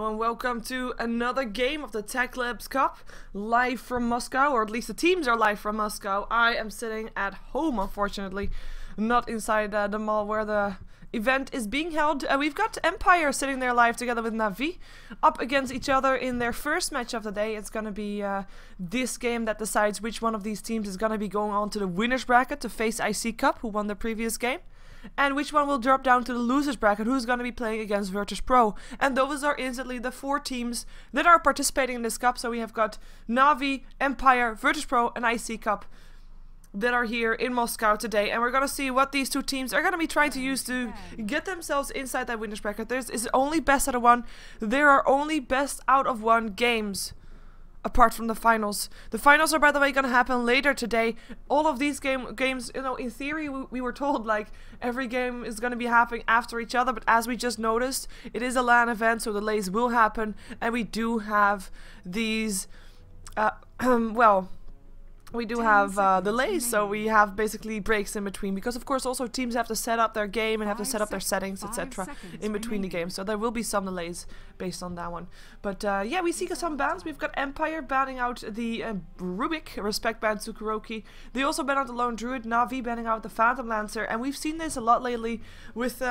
Hello and welcome to another game of the Techlabs Cup, live from Moscow, or at least the teams are live from Moscow. I am sitting at home, unfortunately, not inside the mall where the event is being held. We've got Empire sitting there live together with Na'Vi, up against each other in their first match of the day. It's gonna be this game that decides which one of these teams is gonna be going on to the winners bracket to face IC Cup, who won the previous game. And which one will drop down to the losers bracket, who's going to be playing against Virtus Pro. And those are instantly the 4 teams that are participating in this cup. So we have got Na'Vi, Empire, Virtus Pro and IC Cup that are here in Moscow today. And we're going to see what these 2 teams are going to be trying to use to get themselves inside that winners bracket. There is only best out of 1. There are only best out of 1 games. Apart from the finals. The finals are, by the way, going to happen later today. All of these games, you know, in theory, we were told, like, every game is going to be happening after each other. But as we just noticed, it is a LAN event, so delays will happen. And we do have these, well, we do have delays, so we have basically breaks in between, because of course also teams have to set up their game and have to set up their settings, etc. in between the games, so there will be some delays based on that one. But yeah, we see some bans. We've got Empire banning out the Rubik, respect ban to Kuroki. They also ban out the Lone Druid, Na'Vi banning out the Phantom Lancer, and we've seen this a lot lately with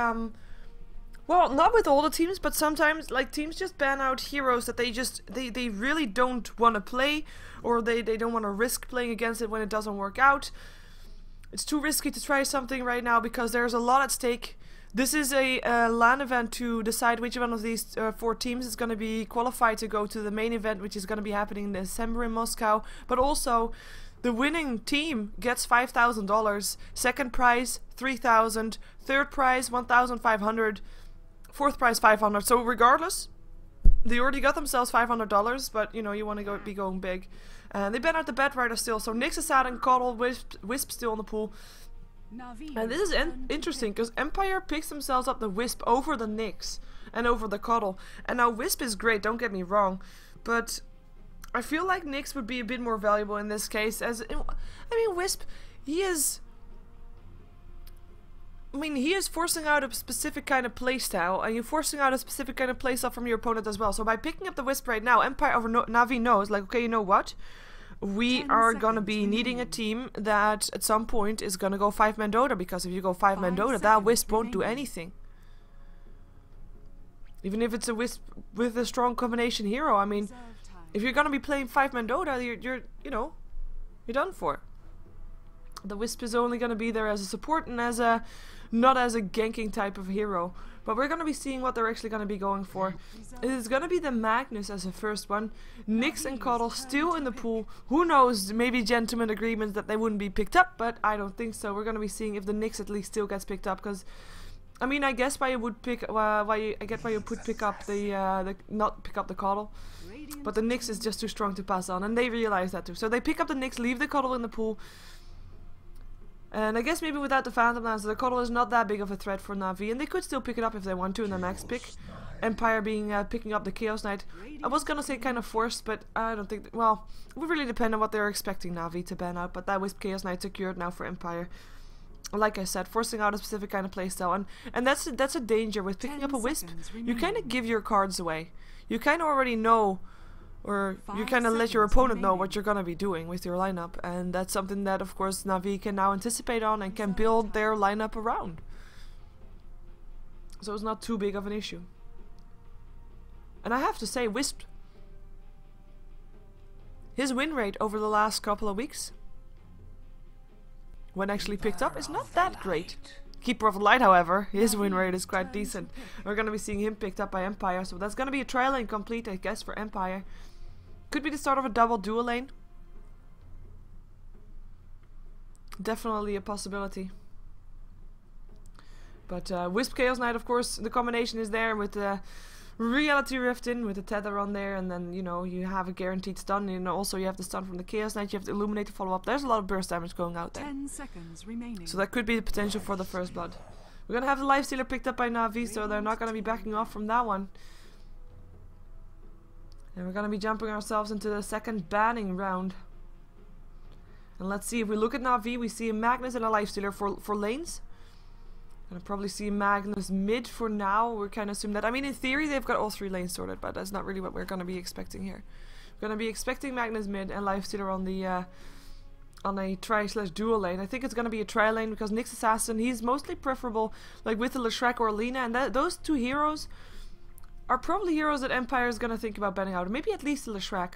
well, not with all the teams, but sometimes, like, teams just ban out heroes that they really don't want to play, or they don't want to risk playing against it when it doesn't work out. It's too risky to try something right now because there's a lot at stake. This is a LAN event to decide which one of these 4 teams is going to be qualified to go to the main event, which is going to be happening in December in Moscow. But also, the winning team gets $5,000, second prize $3,000, third prize $1,500. 4th prize 500. So regardless, they already got themselves $500, but you know, you want to be going big. And they ban out the Bed Rider still, so Nyx is out and Coddle, Wisp still in the pool. And this is interesting because Empire picks themselves up the Wisp over the Nyx and over the Coddle. And now Wisp is great, don't get me wrong, but I feel like Nyx would be a bit more valuable in this case. As I mean, Wisp, he is forcing out a specific kind of playstyle, and you're forcing out a specific kind of playstyle from your opponent as well. So by picking up the Wisp right now, Empire over Na'Vi knows, like, okay, you know what? We are gonna be needing a team that at some point is gonna go 5-man Dota, because if you go 5-man Dota, that Wisp won't do anything. Even if it's a Wisp with a strong combination hero, I mean, if you're gonna be playing 5-man Dota, you're done for. The Wisp is only gonna be there as a support and as a not as a ganking type of hero. But we're gonna be seeing what they're actually gonna be going for. It is gonna be the Magnus as the first one. Nyx and Coddle still in the pool. Who knows, maybe gentleman agreements that they wouldn't be picked up, but I don't think so. We're gonna be seeing if the Nyx at least still gets picked up, because I mean, I guess why you would pick why you would pick up the not pick up the Coddle. But the Nyx is just too strong to pass on, and they realize that too. So they pick up the Nyx, leave the Coddle in the pool. And I guess maybe without the Phantom Lancer, the Coddle is not that big of a threat for Na'Vi, and they could still pick it up if they want to in their max pick. Empire picking up the Chaos Knight. I was gonna say kind of forced, but I don't think, well, it would really depend on what they're expecting Na'Vi to ban out, but that Wisp Chaos Knight secured now for Empire. Like I said, forcing out a specific kind of playstyle, and that's a danger with picking up a Wisp. You kind of give your cards away. You kind of already know, or you kind of let your opponent know what you're going to be doing with your lineup, and that's something that of course Na'Vi can now anticipate on and can build their lineup around. So it's not too big of an issue. And I have to say, Wisp, his win rate over the last couple of weeks, when actually picked up, is not that great. Keeper of Light, however, his win rate is quite decent. We're going to be seeing him picked up by Empire, so that's going to be a trial lane complete, I guess, for Empire. Could be the start of a double dual lane. Definitely a possibility. But Wisp Chaos Knight, of course, the combination is there with the Reality Rift in, with the tether on there, and then, you know, you have a guaranteed stun, and also you have the stun from the Chaos Knight, you have the Illuminate to follow up. There's a lot of burst damage going out there. 10 seconds remaining. So that could be the potential for the first blood. We're gonna have the Lifestealer picked up by Na'Vi, so they're not gonna be backing off from that one. And we're gonna be jumping ourselves into the second banning round. And let's see, if we look at Na'Vi, we see a Magnus and a Lifestealer for lanes. Gonna probably see Magnus mid for now. We're kind of assume that. I mean, in theory, they've got all 3 lanes sorted, but that's not really what we're gonna be expecting here. We're gonna be expecting Magnus mid and Lifestealer on a tri/dual lane. I think it's gonna be a tri lane because Nyx Assassin, he's mostly preferable like with the Leshrac or Lina, and those 2 heroes are probably heroes that Empire is gonna think about banning out. Maybe at least the Leshrac.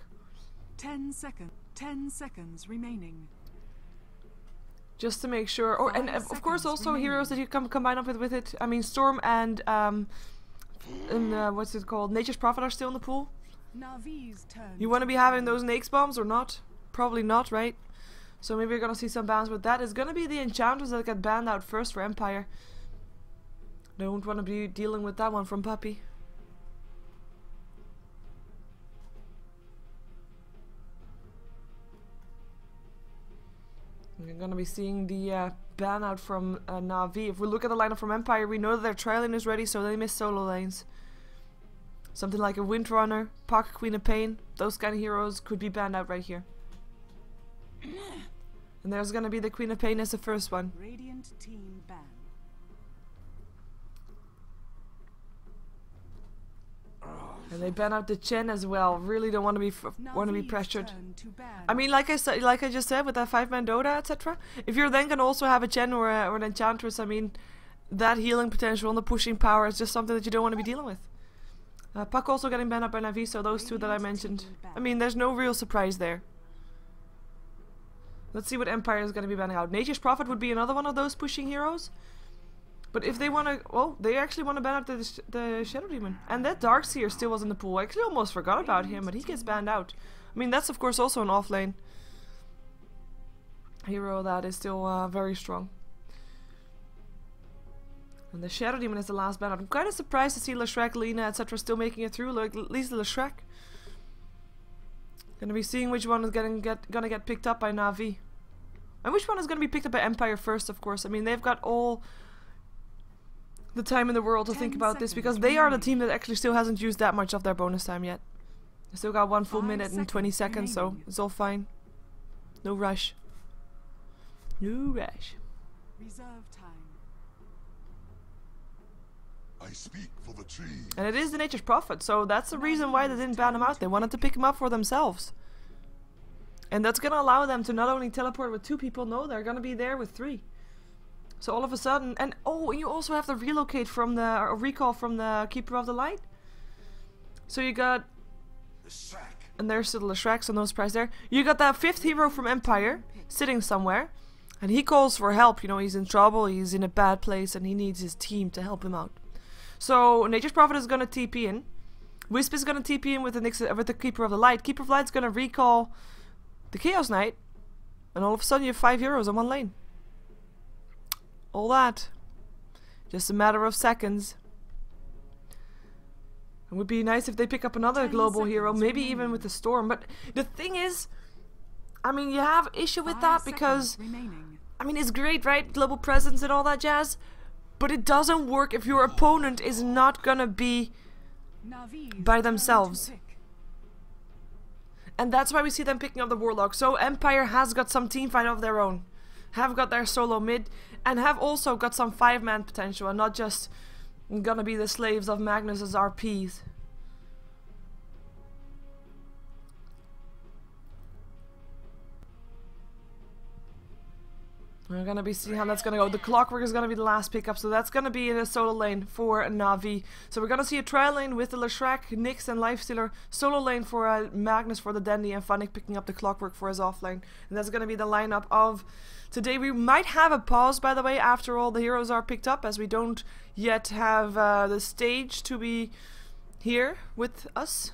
10 seconds remaining. Just to make sure. Oh, and of course also remaining. Heroes that you can combine up with it. I mean, Storm and what's it called? Nature's Prophet are still in the pool. You want to be having those Nakes bombs or not? Probably not, right? So maybe you're gonna see some bans with that. It's gonna be the enchanters that get banned out first for Empire. Don't want to be dealing with that one from Puppy. We're gonna be seeing the ban out from Na'Vi. If we look at the lineup from Empire, we know that their trial lane is ready, so they miss solo lanes. Something like a Windrunner, Puck, Queen of Pain, those kind of heroes could be banned out right here. And there's gonna be the Queen of Pain as the first one. Radiant team ban. And they ban out the Chen as well. Really don't want to be pressured. I mean, like I just said, with that 5-man Dota, etc. If you're then gonna also have a Chen or an Enchantress, I mean, that healing potential and the pushing power is just something that you don't want to be dealing with. Puck also getting banned up by Na'Vi, so those 2 that I mentioned. I mean, there's no real surprise there. Let's see what Empire is gonna be banning out. Nature's Prophet would be another one of those pushing heroes. But if they want to, well, they actually want to ban out the Shadow Demon. And that Darkseer still was in the pool. I actually almost forgot about him, but he gets banned out. I mean, that's of course also an offlane hero that is still very strong. And the Shadow Demon is the last ban out. I'm kind of surprised to see Leshrac, Lina, etc. still making it through. Like, at least the Leshrac. Gonna be seeing which one is gonna get picked up by Na'Vi. And which one is gonna be picked up by Empire first, of course. I mean, they've got all the time in the world to think about this, because they are the team that actually still hasn't used that much of their bonus time yet. They still got 1 full minute and 20 seconds, so it's all fine. No rush. No rush. Reserve time. I speak for the tree. And it is the Nature's Prophet, so that's the reason why they didn't ban him out. They wanted to pick him up for themselves. And that's gonna allow them to not only teleport with 2 people, no, they're gonna be there with 3. So all of a sudden, and oh, you also have to relocate from the, or recall from the Keeper of the Light. So you got, and there's still the Leshrac, so no surprise there. You got that 5th hero from Empire sitting somewhere, and he calls for help. You know, he's in trouble, he's in a bad place, and he needs his team to help him out. So Nature's Prophet is gonna TP in. Wisp is gonna TP in with the Keeper of the Light. Keeper of the Light's gonna recall the Chaos Knight, and all of a sudden you have 5 heroes on 1 lane. All that. Just a matter of seconds. It would be nice if they pick up another global hero, maybe even with the Storm. But the thing is, I mean, you have issue with that because, I mean, it's great, right? Global presence and all that jazz. But it doesn't work if your opponent is not gonna be by themselves. And that's why we see them picking up the Warlock. So Empire has got some teamfight of their own. Have got their solo mid. And have also got some 5-man potential. And not just gonna be the slaves of Magnus's RPs. We're gonna be seeing how that's gonna go. The Clockwork is gonna be the last pickup, so that's gonna be in a solo lane for Na'Vi. So we're gonna see a trial lane with the Leshrac, Nyx, and Lifestealer. Solo lane for Magnus for the Dandy, and Funnick picking up the Clockwork for his offlane. And that's gonna be the lineup of today. We might have a pause, by the way, after all the heroes are picked up, as we don't yet have the stage to be here with us.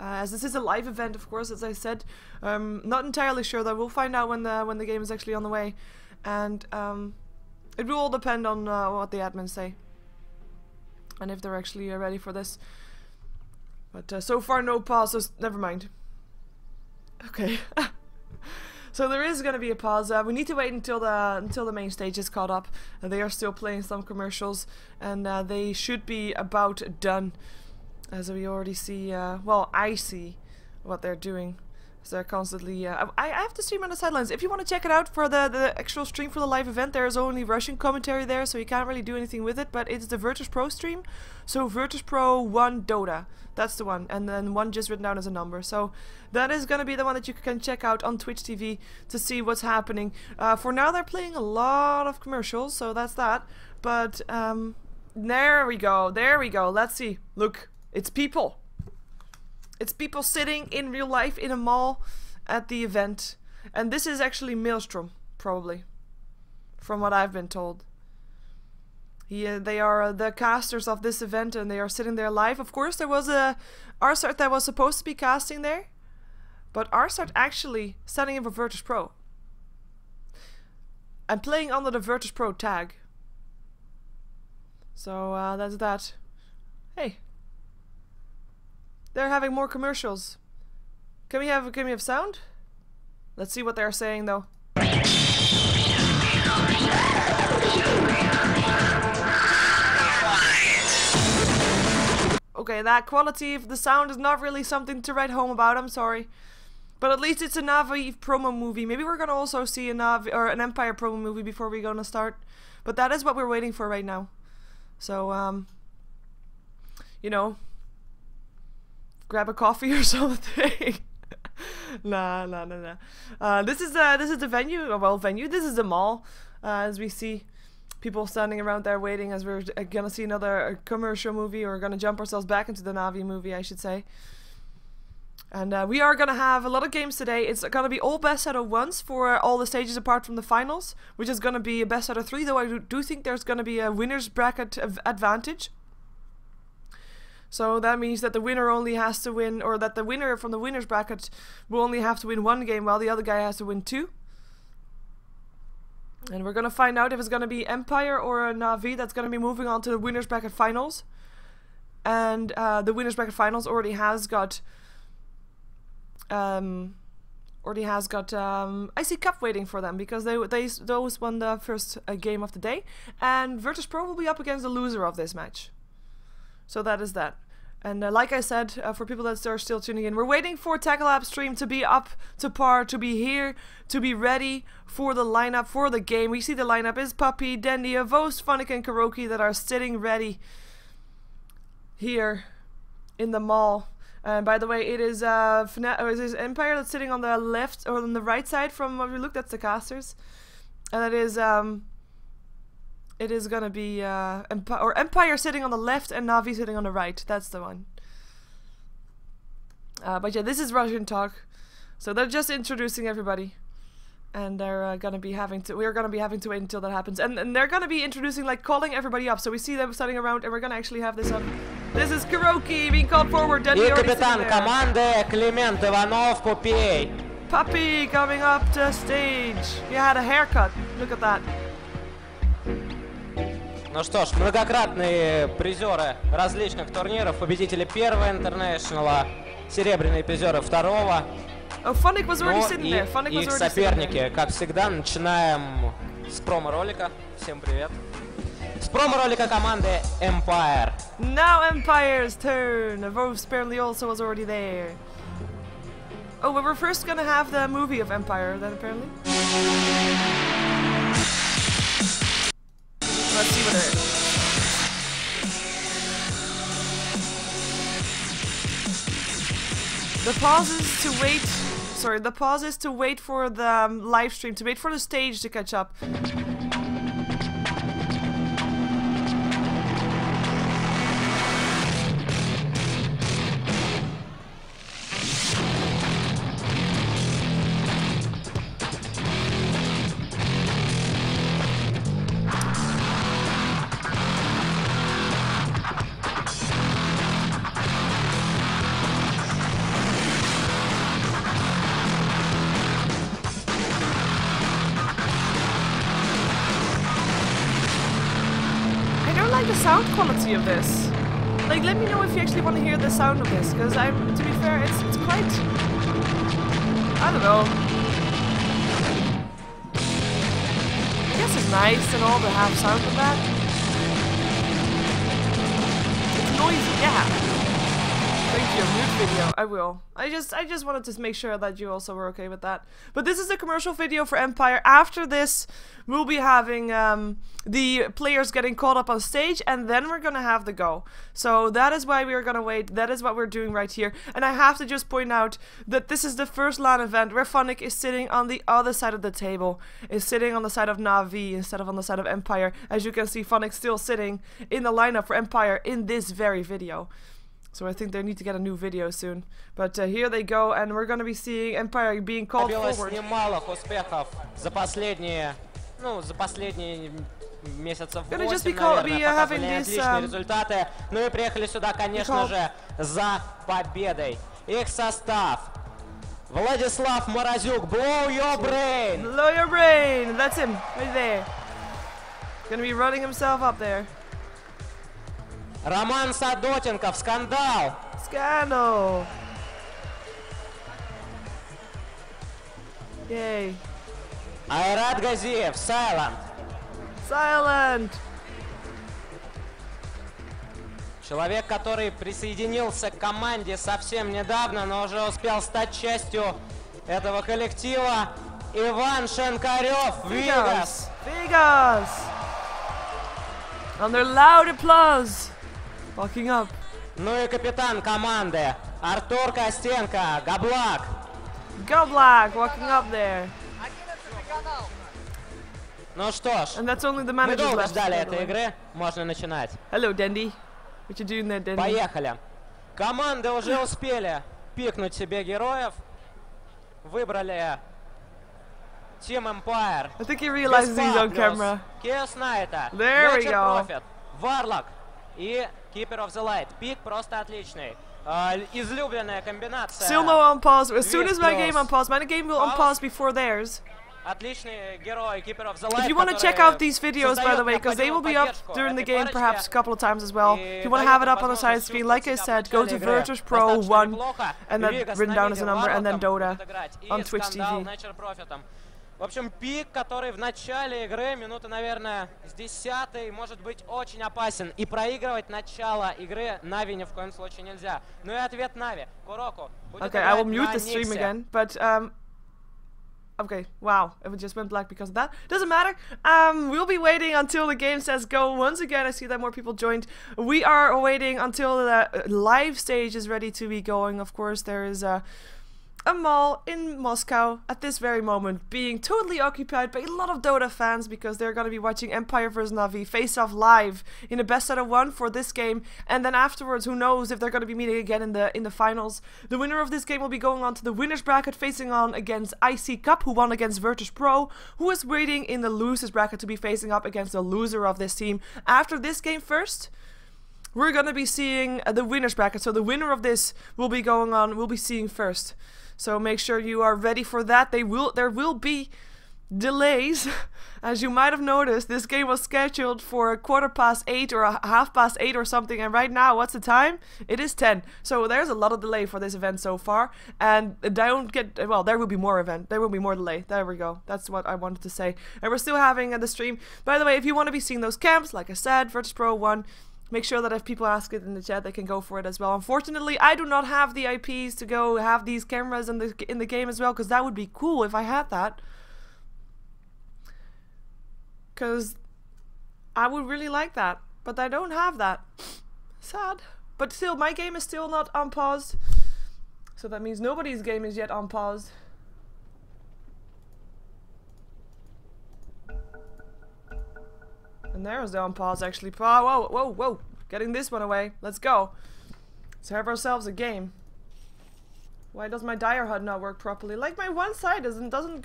As this is a live event, of course, as I said. Not entirely sure, though. We'll find out when the game is actually on the way. And it will all depend on what the admins say and if they're actually ready for this. But so far no pause, so never mind. Okay. So there is going to be a pause. We need to wait until the main stage is caught up. They are still playing some commercials, and they should be about done. As we already see, well, I see what they're doing. So they're constantly... I have to stream on the sidelines. If you want to check it out for the actual stream for the live event, there is only Russian commentary there, so you can't really do anything with it, but it's the Virtus Pro stream. So Virtus Pro 1 Dota. That's the one. And then 1 just written down as a number. So that is going to be the one that you can check out on Twitch TV to see what's happening. For now, they're playing a lot of commercials, so that's that. But there we go. There we go. Let's see. Look, it's people. It's people sitting in real life in a mall at the event. And this is actually Maelstrom, probably. From what I've been told. They are the casters of this event and they are sitting there live. Of course, there was a Arsart that was supposed to be casting there. But Arsart actually standing in for Virtus Pro. And playing under the Virtus Pro tag. So that's that. Hey. They're having more commercials. Can we have sound? Let's see what they're saying though. Okay, that quality of the sound is not really something to write home about, I'm sorry. But at least it's a Na'vi promo movie. Maybe we're gonna also see a Na'vi or an Empire promo movie before we're gonna start. But that is what we're waiting for right now. So, you know, grab a coffee or something. Nah. This is the venue. Well, venue. This is the mall. As we see people standing around there waiting, as we're gonna see another commercial movie, or gonna jump ourselves back into the Na'vi movie, I should say. And we are gonna have a lot of games today. It's gonna be all best out of ones for all the stages apart from the finals, which is gonna be a best out of 3. Though I do think there's gonna be a winner's bracket advantage. So that means that the winner only has to win, or that the winner from the winner's bracket will only have to win 1 game, while the other guy has to win 2. And we're gonna find out if it's gonna be Empire or a Na'vi that's gonna be moving on to the winner's bracket finals. And the winner's bracket finals already has got IC Cup waiting for them, because those won the first game of the day, and Virtus Pro will be up against the loser of this match. So that is that. And like I said, for people that are still tuning in, we're waiting for Techlabs stream to be up to par, to be here, to be ready for the lineup, for the game. We see the lineup is Puppy, Dendia, Vost, Funnick, and Karoki that are sitting ready here in the mall. And by the way, it is Empire that's sitting on the left, or on the right side from what we looked at, the casters. And it is gonna be Empire sitting on the left and Na'vi sitting on the right. That's the one. But yeah, this is Russian talk, so they're just introducing everybody, and they're gonna be having to. We're gonna be having to wait until that happens, and they're gonna be introducing, like, calling everybody up. So we see them standing around, and we're gonna actually have this up. This is Karoki being called forward. И капитан команды Климент Иванов Купей. Puppy coming up to stage. He had a haircut. Look at that. Ну что ж, многократные призеры различных турниров, победители первого интернешнала, серебряные призеры второго. Oh, Funnick was already sitting there. Funnick was их already соперники, как всегда, начинаем с промо-ролика. Всем привет. С промо-ролика команды Empire. Now Empire's turn. Vost apparently also was already there. Oh, but we're first gonna have the movie of Empire then, apparently. Let's see what it is. The pause is to wait. Sorry, the pause is to wait for the live stream, to wait for the stage to catch up. The sound quality of this. Like, let me know if you actually want to hear the sound of this, because to be fair, it's quite, I don't know. I guess it's nice and all to have sound of that. It's noisy, yeah. But you your mute video. I will. I just wanted to make sure that you also were okay with that. But this is a commercial video for Empire. After this, we'll be having the players getting caught up on stage, and then we're gonna have the go. So that is why we are gonna wait. That is what we're doing right here. And I have to just point out that this is the first LAN event where Funnick is sitting on the other side of the table. Is sitting on the side of Na'Vi instead of on the side of Empire. As you can see, Funnick's still sitting in the lineup for Empire in this very video. So I think they need to get a new video soon. But here they go, and we're gonna be seeing Empire being called forward. Немалых успехов за последние месяцев 8, наверное, показывали отличные результаты. Ну и приехали сюда, конечно же, за победой. Их состав: Владислав Морозюк, blow your brain. Blow your brain. That's him right there. Gonna be running himself up there. Роман Садотенков, скандал. Scandal. Yay. Айрат Газиев, silent. Silent. Человек, который присоединился к команде совсем недавно, но уже успел стать частью этого коллектива. Иван Шенкарев, Vegas. Vegas. Under loud applause. Walking up. Ну и капитан команды Артур Костенко, Габлак. Goblak walking up there. Ну что ж, And that's only the мы managers долго left, ждали by the этой way. игры, можно начинать. Hello, Dendy. What you doing there, Dendy? Поехали. Команды уже успели пикнуть себе героев. Выбрали Team Empire. I think he realizes he's on camera. Chaos Knight, There we go. Prophet, Warlock и Keeper of the Light. Пик просто отличный. Излюбленная комбинация. Still no on pause. As soon as my Plus. game on pause, my game will on pause before theirs. Отличный герой Keeper of the Light. If you want to check out these videos, by the way, because they will be up during the game perhaps a couple of times as well. If you want to have it up on the side screen, like I said, go to Virtus Pro 1 and then written down as a number, and then Dota on Twitch TV. В общем, пик, который в начале игры, минуты, наверное, с 10-й, может быть очень опасен. И проигрывать начало игры Нави ни в коем случае нельзя. Ну и ответ Нави. Куроку будет Okay, I will играть mute на the stream Никсе. again, but okay, wow, it just went black because of that. Doesn't matter. We'll be waiting until the game says go. Once again, I see that more people joined. We are waiting until the live stage is ready to be going. Of course, there is a mall in Moscow at this very moment being totally occupied by a lot of Dota fans because they're going to be watching Empire vs Na'Vi face off live in a best out of 1 for this game, and then afterwards who knows if they're going to be meeting again in the finals. The winner of this game will be going on to the winners bracket, facing on against IC Cup, who won against Virtus Pro, who is waiting in the losers bracket to be facing up against the loser of this team. After this game first, we're going to be seeing the winners bracket, so the winner of this will be going on, we'll be seeing first. So make sure you are ready for that. There will be delays. As you might have noticed, this game was scheduled for 8:15 or 8:30 or something, and right now, what's the time? It is 10. So there's a lot of delay for this event so far, and don't get, well, there will be more delay. There we go. That's what I wanted to say. And we're still having the stream. By the way, if you want to be seeing those camps, like I said, Virtus Pro 1, make sure that if people ask it in the chat, they can go for it as well. Unfortunately, I do not have the IPs to go have these cameras in the game as well, because that would be cool if I had that. Because I would really like that, but I don't have that. Sad. But still, my game is still not on pause. So that means nobody's game is yet on pause. And there's the on pause actually. Oh, whoa. Getting this one away. Let's go. Let's have ourselves a game. Why does my dire HUD not work properly? Like my one side doesn't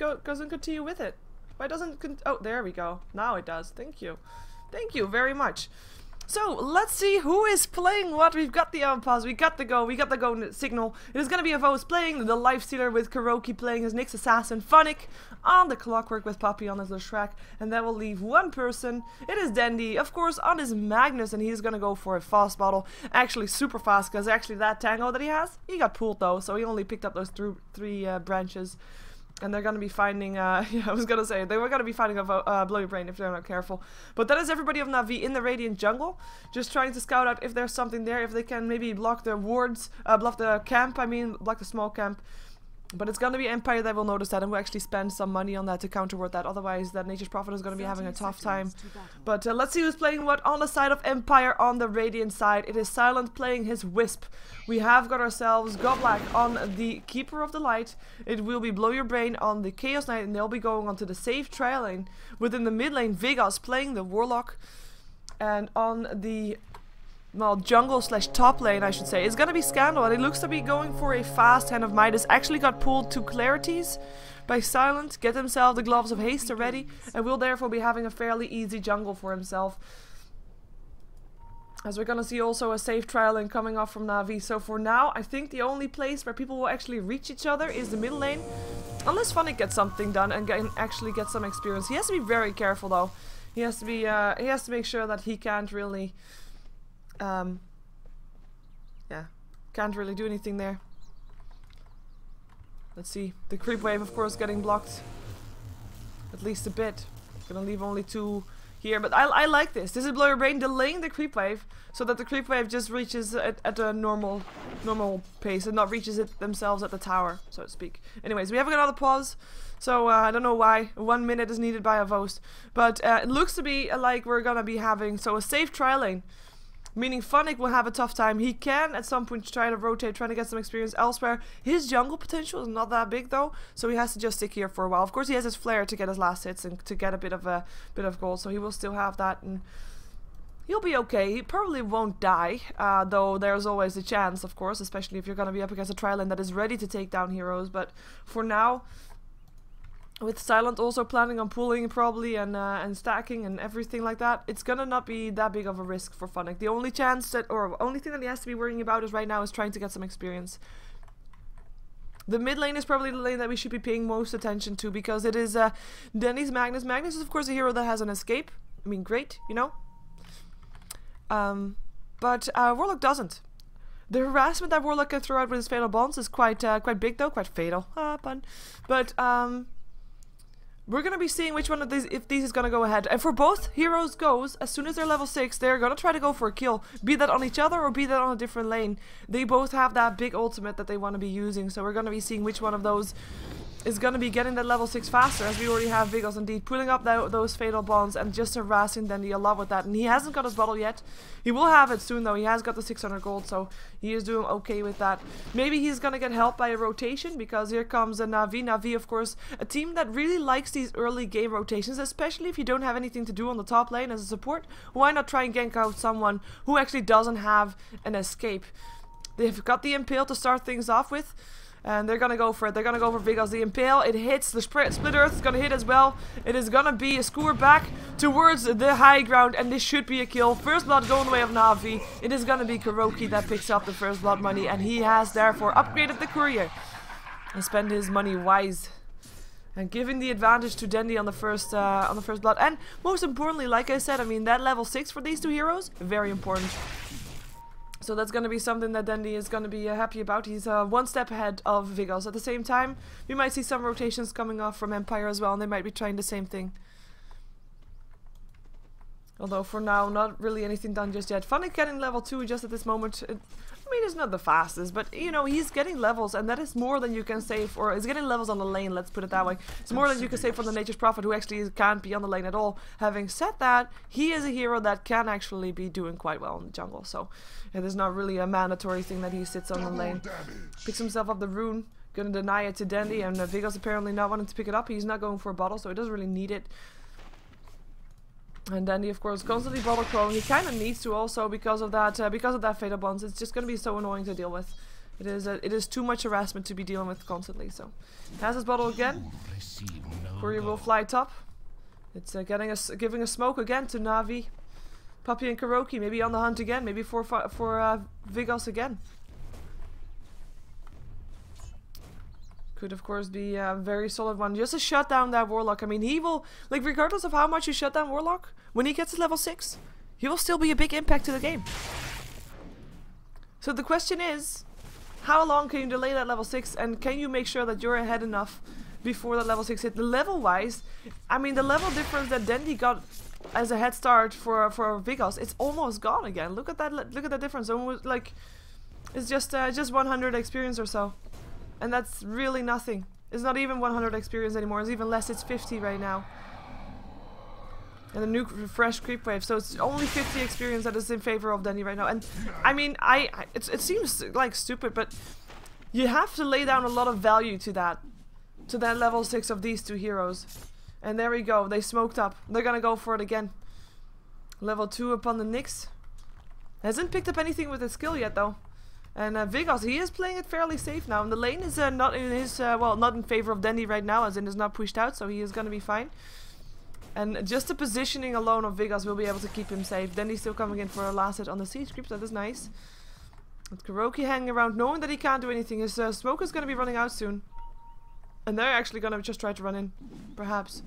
continue with it. Why doesn't oh, there we go. Now it does. Thank you. Thank you very much. So let's see who is playing what. We've got the on pause, we got the go signal. It is gonna be Avos playing the Lifestealer with Kuroki playing his Nyx Assassin, Funnick on the Clockwork with Poppy on his Leshrac, and that will leave one person. It is Dendy, of course, on his Magnus, and he's gonna go for a fast bottle. Actually super fast, because actually that tango that he has, he got pulled though, so he only picked up those three branches. And they're gonna be finding, yeah, I was gonna say, they were gonna be finding a Blow Your Brain if they're not careful. But that is everybody of Na'Vi in the Radiant jungle, just trying to scout out if there's something there, if they can maybe block the wards, block the camp, block the small camp. But it's gonna be Empire that will notice that and will actually spend some money on that to counterward that. Otherwise, that Nature's Prophet is gonna be having a tough time. But let's see who's playing what on the side of Empire. On the Radiant side, it is Silent playing his Wisp. We have got ourselves Godlike on the Keeper of the Light. It will be Blow Your Brain on the Chaos Knight, and they'll be going onto the safe trail lane. Within the mid lane, Vegas playing the Warlock. And on the jungle slash top lane, I should say, is gonna be Scandal, and it looks to be going for a fast Hand of Midas. Actually got pulled to Clarities by Silent, get himself the Gloves of Haste already, and will therefore be having a fairly easy jungle for himself. As we're gonna see also a safe trial lane coming off from Na'Vi. So for now, I think the only place where people will actually reach each other is the middle lane, unless Funnick gets something done and actually get some experience. He has to be very careful though. He has to be, he has to make sure that he can't really yeah, can't really do anything there. Let's see, the creep wave of course getting blocked at least a bit. Gonna leave only 2 here, but I like this. This is Blow Your Brain delaying the creep wave so that the creep wave just reaches at a normal pace and not reaches it themselves at the tower, so to speak. Anyways, we have another pause. So I don't know why 1 minute is needed by a Vost, but it looks to be like we're gonna be having a safe trial lane. Meaning Funnick will have a tough time. He can at some point try to rotate, trying to get some experience elsewhere. His jungle potential is not that big though, so he has to just stick here for a while. Of course he has his flare to get his last hits and to get a bit of gold, so he will still have that and he'll be okay. He probably won't die, though there's always a chance, of course, especially if you're gonna be up against a trial lane that is ready to take down heroes. But for now, with Silent also planning on pulling probably and stacking and everything like that, it's gonna not be that big of a risk for Funnick. The only chance that, or only thing that he has to be worrying about is right now is trying to get some experience. The mid lane is probably the lane that we should be paying most attention to, because it is Denny's Magnus. Magnus is of course a hero that has an escape. I mean, great, you know. But Warlock doesn't. The harassment that Warlock can throw out with his fatal bonds is quite big though, quite fatal. Pun. But we're gonna be seeing which one of these, if these is gonna go ahead. And for both heroes goes, as soon as they're level 6, they're gonna try to go for a kill. Be that on each other or be that on a different lane. They both have that big ultimate that they want to be using. So we're gonna be seeing which one of those is gonna be getting that level 6 faster, as we already have Vigos indeed pulling up those fatal bonds and just harassing Dandy a lot with that. And he hasn't got his bottle yet. He will have it soon though. He has got the 600 gold, so he is doing okay with that. Maybe he's gonna get helped by a rotation, because here comes a Na'Vi. Na'Vi, of course, a team that really likes these early game rotations, especially if you don't have anything to do on the top lane as a support. Why not try and gank out someone who actually doesn't have an escape? They've got the Impale to start things off with. And they're gonna go for it. They're gonna go for Vigos. The Impale, it hits. The Split Earth is gonna hit as well. It is gonna be a skewer back towards the high ground, and this should be a kill. First blood going the way of Na'Vi. It is gonna be Kuroki that picks up the first blood money, and he has therefore upgraded the courier and spent his money wise, and giving the advantage to Dendi on the first blood. And most importantly, like I said, I mean, that level 6 for these two heroes, very important. So that's going to be something that Dendi is going to be happy about. He's 1 step ahead of Vigos. At the same time, we might see some rotations coming off from Empire as well, and they might be trying the same thing. Although for now, not really anything done just yet. Funnick getting level 2 just at this moment. I mean, it's not the fastest, but you know, he's getting levels, and that is more than you can say for. He's getting levels on the lane, let's put it that way. It's more than you can say for the Nature's Prophet, who actually can't be on the lane at all. Having said that, he is a hero that can actually be doing quite well in the jungle, so it is not really a mandatory thing that he sits on the lane. Picks himself up the rune, gonna deny it to Dendi, and Vigos apparently not wanting to pick it up. He's not going for a bottle, so he doesn't really need it. And Dandy, of course, constantly bottle prone. He kind of needs to also because of that fatal bonds. It's just going to be so annoying to deal with. It is too much harassment to be dealing with constantly. So, has his bottle again. Courier will fly top. It's giving a smoke again to Na'Vi. Puppy and Kuroki maybe on the hunt again. Maybe for Vigos again. Could of course be a very solid one. Just to shut down that Warlock. I mean, he will, like, regardless of how much you shut down Warlock, when he gets to level 6, he will still be a big impact to the game. So the question is, how long can you delay that level 6, and can you make sure that you're ahead enough before that level 6 hit. The level wise, I mean the level difference that Dandy got as a head start for Vigos, it's almost gone again. Look at that! Look at that difference. Almost like it's just 100 experience or so, and that's really nothing. It's not even 100 experience anymore. It's even less. It's 50 right now. And a new fresh creep wave, so it's only 50 experience that is in favor of Danny right now. And I mean, it seems like stupid, but you have to lay down a lot of value to that level 6 of these two heroes. And there we go, they smoked up. They're gonna go for it again. Level 2 upon the Nyx. Hasn't picked up anything with his skill yet though. And Vigos, he is playing it fairly safe now. And the lane is not in his, well, not in favor of Dandy right now, as in is not pushed out, so he is gonna be fine. And just the positioning alone of Vigos will be able to keep him safe. Dandy's still coming in for a last hit on the siege creep, that is nice. With Kuroki hanging around, knowing that he can't do anything. His smoke is gonna be running out soon. And they're actually gonna just try to run in, perhaps.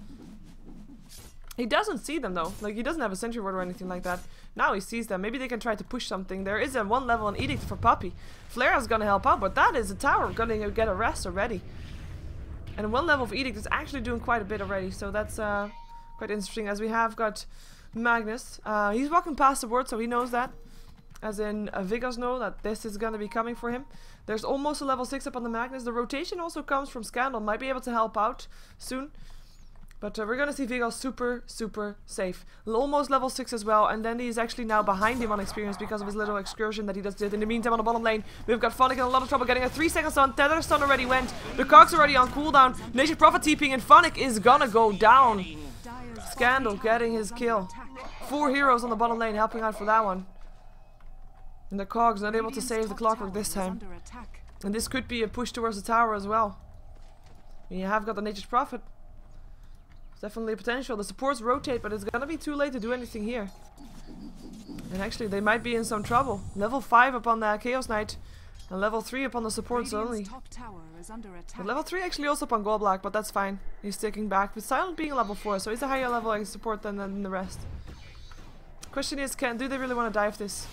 He doesn't see them though, like he doesn't have a sentry ward or anything like that. Now he sees them, maybe they can try to push something. There is a 1 level on Edict for Puppy. Flare's gonna help out, but that is a tower gonna get a rest already. And 1 level of Edict is actually doing quite a bit already, so that's quite interesting, as we have got Magnus. He's walking past the ward, so he knows that. As in, Vigos know that this is gonna be coming for him. There's almost a level 6 up on the Magnus. The rotation also comes from Scandal, might be able to help out soon. But we're gonna see Vigos super, super safe. Almost level 6 as well, and then he's actually now behind him on experience because of his little excursion that he just did. In the meantime, on the bottom lane, we've got Phonic in a lot of trouble getting a 3-second stun. Tether stun already went. The Cog's already on cooldown. Nation Prophet TPing, and Phonic is gonna go down. Scandal getting his kill. 4 heroes on the bottom lane helping out for that one. And the Cog's not able to save the Clockwork this time. And this could be a push towards the tower as well. You have got the Nature's Prophet. Definitely a potential. The supports rotate, but it's gonna be too late to do anything here. And actually, they might be in some trouble. Level 5 upon the Chaos Knight, and level 3 upon the supports only. But level 3 actually also upon Gold Black, but that's fine. He's sticking back. With Silent being level 4, so he's a higher level support than the rest. Question is, do they really want to dive this?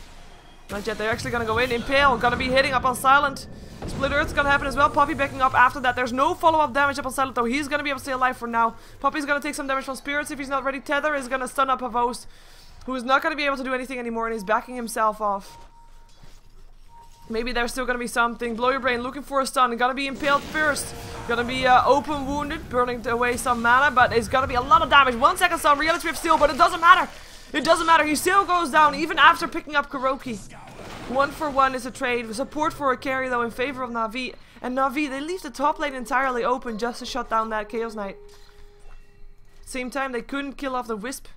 Not yet. They're actually gonna go in. Impale gonna be hitting up on Silent. Split Earth's gonna happen as well. Poppy backing up after that. There's no follow-up damage up on Silent though. He's gonna be able to stay alive for now. Poppy's gonna take some damage from Spirits if he's not ready. Tether is gonna stun up Pavos, who is not gonna be able to do anything anymore, and he's backing himself off. Maybe there's still gonna be something. Blow Your Brain looking for a stun. Gonna be impaled first. Gonna be open wounded, burning away some mana, but it's gonna be a lot of damage. 1 second stun. Reality Rift still, but it doesn't matter. It doesn't matter. He still goes down even after picking up Kuroki. 1 for 1 is a trade. Support for a carry though in favor of Na'Vi. And Na'Vi, they leave the top lane entirely open just to shut down that Chaos Knight. Same time, they couldn't kill off the Wisp.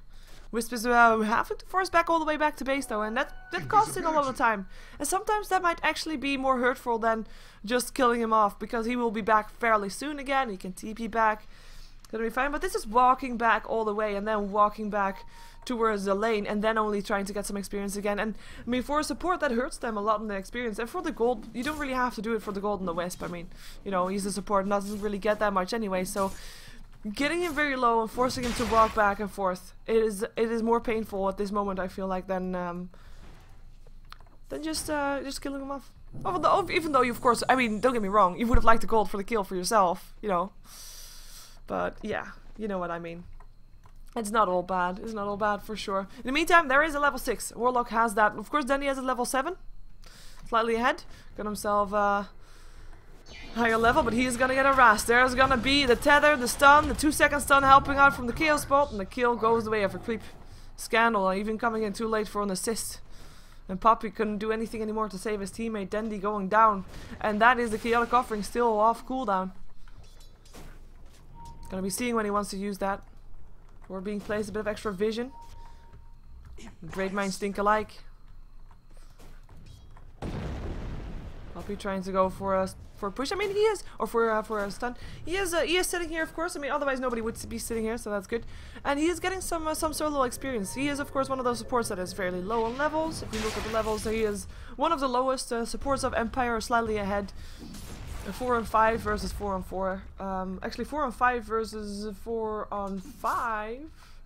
Wisp is having to force back all the way back to base though, and that costing a lot of time. And sometimes that might actually be more hurtful than just killing him off, because he will be back fairly soon again. He can TP back. Gonna be fine, but this is walking back all the way and then walking back towards the lane and then only trying to get some experience again. And I mean, for a support, that hurts them a lot in the experience. And for the gold, you don't really have to do it for the gold and the Wisp. I mean, you know, he's a support and doesn't really get that much anyway, so getting him very low and forcing him to walk back and forth, it is more painful at this moment, I feel like, than just killing him off. Even though you, of course, I mean, don't get me wrong, you would have liked the gold for the kill for yourself, you know. But yeah, you know what I mean. It's not all bad. It's not all bad for sure. In the meantime, there is a level 6. Warlock has that. Of course, Danny has a level 7. Slightly ahead. Got himself higher level, but he is gonna get harassed. There's gonna be the tether, the stun, the 2-second stun helping out from the chaos spot, and the kill goes the way of a creep. Scandal, even coming in too late for an assist. And Poppy couldn't do anything anymore to save his teammate. Dandy going down. And that is the chaotic offering still off cooldown. Gonna be seeing when he wants to use that. Or being placed a bit of extra vision. Great minds think alike. Poppy trying to go for a push. I mean, he is, or for a stun. He is sitting here, of course. I mean, otherwise nobody would be sitting here, so that's good. And he is getting some solo experience. He is, of course, one of those supports that is fairly low on levels. If you look at the levels, he is one of the lowest supports of Empire, slightly ahead. 4 on 5 versus 4 on 4. Actually 4 on 5 versus 4 on 5.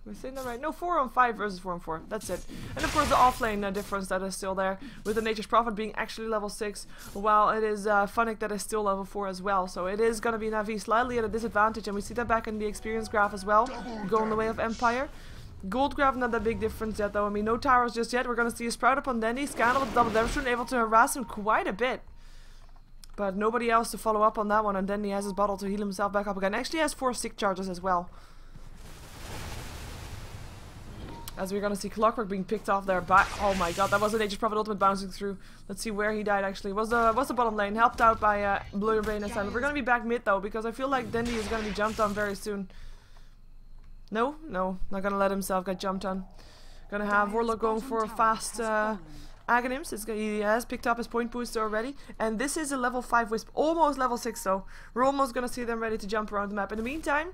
Am I saying that right? No, 4 on 5 versus 4 on 4. That's it. And of course the offlane difference that is still there, with the Nature's Prophet being actually level 6, while it is Funnick that is still level 4 as well. So it is going to be Na'Vi slightly at a disadvantage, and we see that back in the experience graph as well, going the way of Empire. Gold graph, not that big difference yet though. I mean, no towers just yet. We're going to see a Sprout up on Dandy. Scandal with double Demonstration, able to harass him quite a bit. But nobody else to follow up on that one, and then he has his bottle to heal himself back up again. Actually has 4 sick charges as well. As we're gonna see Clockwork being picked off there by... Oh my god, that was a Nature's Prophet ultimate bouncing through. Let's see where he died actually. Was the bottom lane, helped out by Blow Your Brain and Silent. We're gonna be back mid though, because I feel like Dandy is gonna be jumped on very soon. No, not gonna let himself get jumped on. Gonna have Warlock going for a fast Aghanims. He has picked up his point booster already. And this is a level 5 Wisp, almost level 6 though. We're almost gonna see them ready to jump around the map. In the meantime,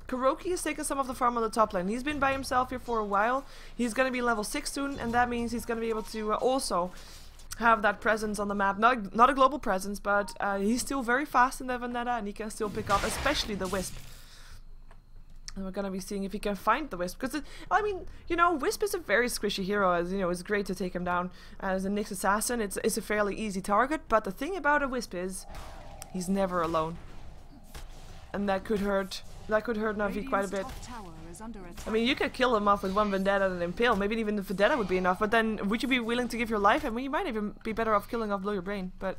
Kuroki has taken some of the farm on the top lane. He's been by himself here for a while. He's going to be level 6 soon, and that means he's going to be able to also have that presence on the map. Not a global presence, but he's still very fast in the Vendetta, and he can still pick up, especially the Wisp. And we're going to be seeing if he can find the Wisp. Because, I mean, you know, Wisp is a very squishy hero. As you know, it's great to take him down as a Nyx assassin. It's a fairly easy target, but the thing about a Wisp is he's never alone. And that could hurt... That could hurt Na'Vi quite a bit. I mean, you could kill him off with one Vendetta and an Impale. Maybe even the Vendetta would be enough. But then, would you be willing to give your life? I mean, you might even be better off killing off Blow Your Brain. But,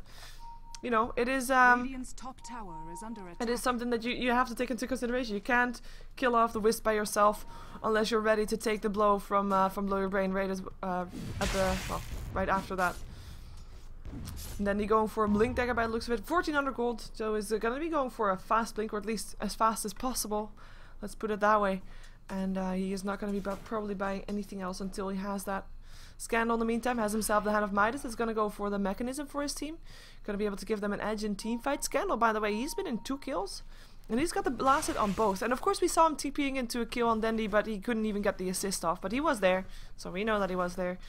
you know, it is it is something that you have to take into consideration. You can't kill off the Wisp by yourself unless you're ready to take the blow from Blow Your Brain right right after that. And then he's going for a Blink Dagger by the looks of it. 1400 gold, so he's going to be going for a fast Blink, or at least as fast as possible. Let's put it that way. And he is not going to be probably buying anything else until he has that. Scandal in the meantime has himself the Hand of Midas. Is going to go for the Mechanism for his team. Going to be able to give them an edge in team fight. Scandal, by the way, he's been in 2 kills. And he's got the blast hit on both. And of course we saw him TPing into a kill on Dandy, but he couldn't even get the assist off. But he was there, so we know that he was there.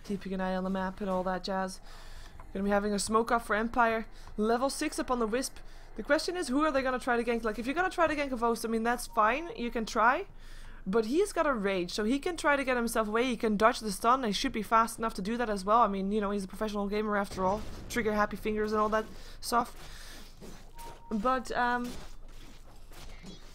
Keeping an eye on the map and all that jazz. Gonna be having a smoke off for Empire. Level 6 up on the Wisp. The question is, who are they gonna try to gank? Like, if you're gonna try to gank a Vost, I mean, that's fine. You can try. But he's got a rage, so he can try to get himself away. He can dodge the stun. He should be fast enough to do that as well. I mean, you know, he's a professional gamer after all. Trigger happy fingers and all that stuff. But, yeah,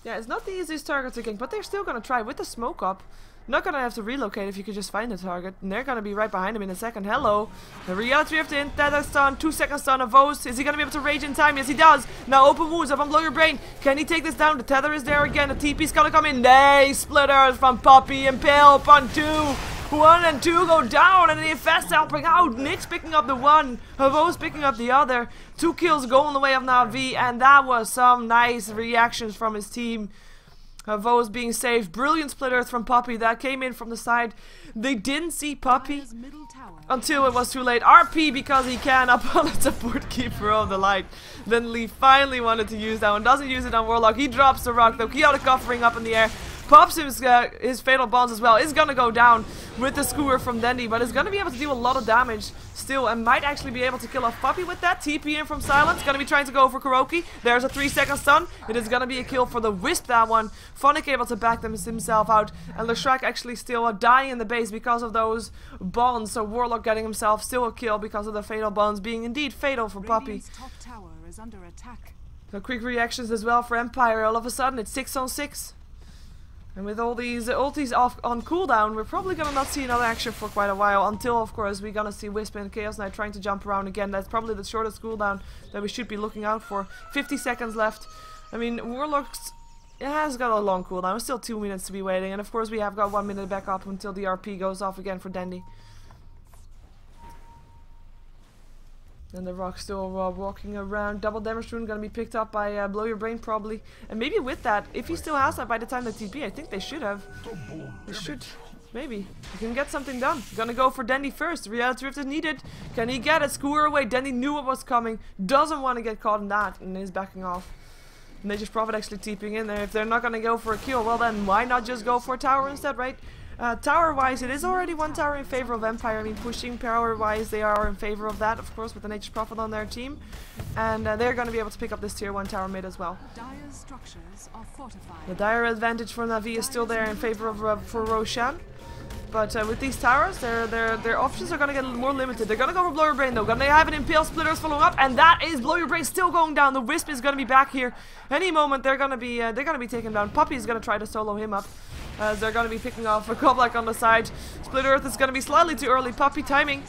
it's not the easiest target to gank, but they're still gonna try with the smoke up. Not gonna have to relocate if you could just find the target. And they're gonna be right behind him in a second. Hello. The reality of the in. Tether stun. 2 second stun of Vost. Is he gonna be able to rage in time? Yes, he does. Now open wounds up on Blow Your Brain. Can he take this down? The tether is there again. The TP's gonna come in. Nay, splitters from Poppy. Impale upon 2. 1 and 2 go down, and the Infest helping out. Nyx picking up the 1. Vost picking up the other. 2 kills going the way of Na'Vi, and that was some nice reactions from his team. Vost being saved. Brilliant split earth from Poppy that came in from the side. They didn't see Poppy until it was too late. RP because he can up on the support keeper of the light. Then Lee finally wanted to use that one. Doesn't use it on Warlock. He drops the rock though. Chaotic Offering up in the air. Pops his fatal bonds as well. Is gonna go down with the skewer from Dandy, but is gonna be able to do a lot of damage still, and might actually be able to kill off Poppy with that. TP in from Silence. Gonna be trying to go for Kuroki. There's a 3 second stun. It is gonna be a kill for the Wisp, that one. Funnick able to back himself out, and Leshrac actually still dying in the base because of those bonds. So Warlock getting himself still a kill because of the fatal bonds being indeed fatal for Poppy. Top tower is under attack. So quick reactions as well for Empire. All of a sudden it's 6 on 6. And with all these ultis off on cooldown, we're probably gonna not see another action for quite a while. Until, of course, we're gonna see Wisp and Chaos Knight trying to jump around again. That's probably the shortest cooldown that we should be looking out for. 50 seconds left. I mean, Warlock's... It has got a long cooldown. Still 2 minutes to be waiting. And of course, we have got 1 minute back up until the RP goes off again for Dandy. And the Rock still walking around. Double damage rune gonna be picked up by Blow Your Brain probably. And maybe with that, if he still has that by the time the TP, I think they should have. They should. Maybe. You can get something done. Gonna go for Dandy first. Reality Rift is needed. Can he get it? Skewer away. Dandy knew what was coming. Doesn't want to get caught in that. And is backing off. Nature's Prophet actually TPing in there. If they're not gonna go for a kill, well then why not just go for a tower instead, right? Tower-wise, it is already one tower in favor of Empire. I mean, pushing power-wise, they are in favor of that, of course, with the Nature's Prophet on their team. And they're going to be able to pick up this tier 1 tower mid as well. Dire's structures are fortified. The dire advantage for Na'Vi is still there in favor of for Roshan. But with these towers, their options are going to get more limited. They're going to go for Blow Your Brain though. They have an Impale Splitters following up, and that is Blow Your Brain still going down. The Wisp is going to be back here. Any moment they're going to be taken down. Puppy is going to try to solo him up. As they're going to be picking off a Goblak on the side. Split Earth is going to be slightly too early. Puppy timing.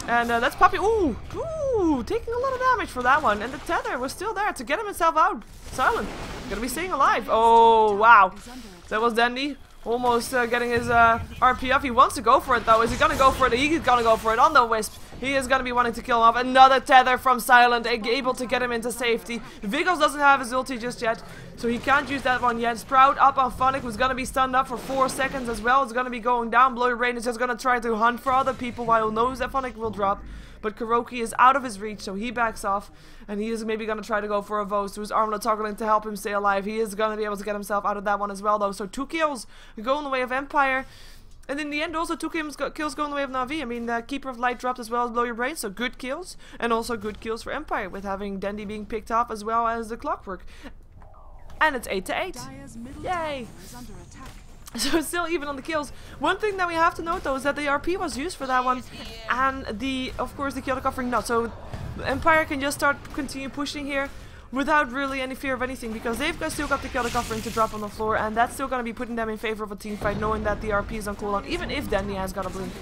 And that's Puppy. Ooh! Ooh! Taking a lot of damage for that one. And the Tether was still there to get himself out. Silent. Gonna be staying alive. Oh, wow. That was Dandy. Almost getting his RP up. He wants to go for it though. Is he gonna go for it? He's gonna go for it on the Wisp. He is gonna be wanting to kill him off. Another Tether from Silent, able to get him into safety. Vigos doesn't have his ulti just yet, so he can't use that one yet. Sprout up on Phonic, who's gonna be stunned up for 4 seconds as well. It's gonna be going down. Blow Your Brain is just gonna try to hunt for other people while he knows that Phonic will drop. But Kuroki is out of his reach, so he backs off. And he is maybe going to try to go for a Vos, who's Armlet toggling to help him stay alive. He is going to be able to get himself out of that one as well, though. So 2 kills go in the way of Empire. And in the end, also 2 kills go in the way of Na'Vi. I mean, Keeper of Light dropped as well as Blow Your Brain, so good kills. And also good kills for Empire, with having Dandy being picked off as well as the Clockwork. And it's 8-8. Yay! So still even on the kills. One thing that we have to note though is that the RP was used for that one, and of course the Chaotic Offering not. So Empire can just continue pushing here without really any fear of anything, because they've still got the Chaotic Offering to drop on the floor, and that's still going to be putting them in favor of a team fight, knowing that the RP is on cooldown, even if Dandy has got a blink.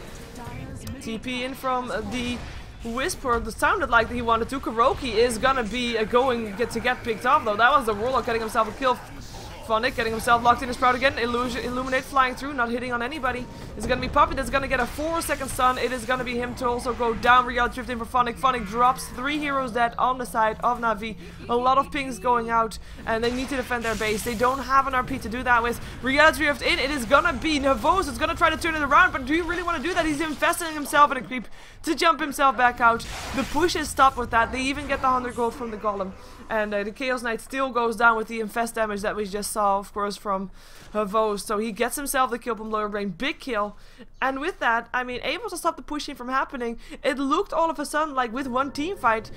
TP in from the Whisper, that sounded like he wanted to. Kuroki is gonna be to get picked off though. That was the Warlock getting himself a kill. Phonic getting himself locked in his Sprout again. Illuminate flying through, not hitting on anybody. It's gonna be Puppy that's gonna get a 4-second stun. It is gonna be him to also go down. Reality Drift in for Phonic. Phonic drops 3 heroes dead on the side of Na'Vi. A lot of pings going out, and they need to defend their base. They don't have an RP to do that with. Reality Drift in. It is gonna be Navos. It's gonna try to turn it around, but do you really want to do that? He's investing himself in a creep to jump himself back out. The push is stopped with that. They even get the 100 gold from the Golem. And the Chaos Knight still goes down with the infest damage that we just saw, of course, from Vos. So he gets himself the kill from Blow Your Brain. Big kill. And with that, I mean, able to stop the pushing from happening. It looked all of a sudden like with one team fight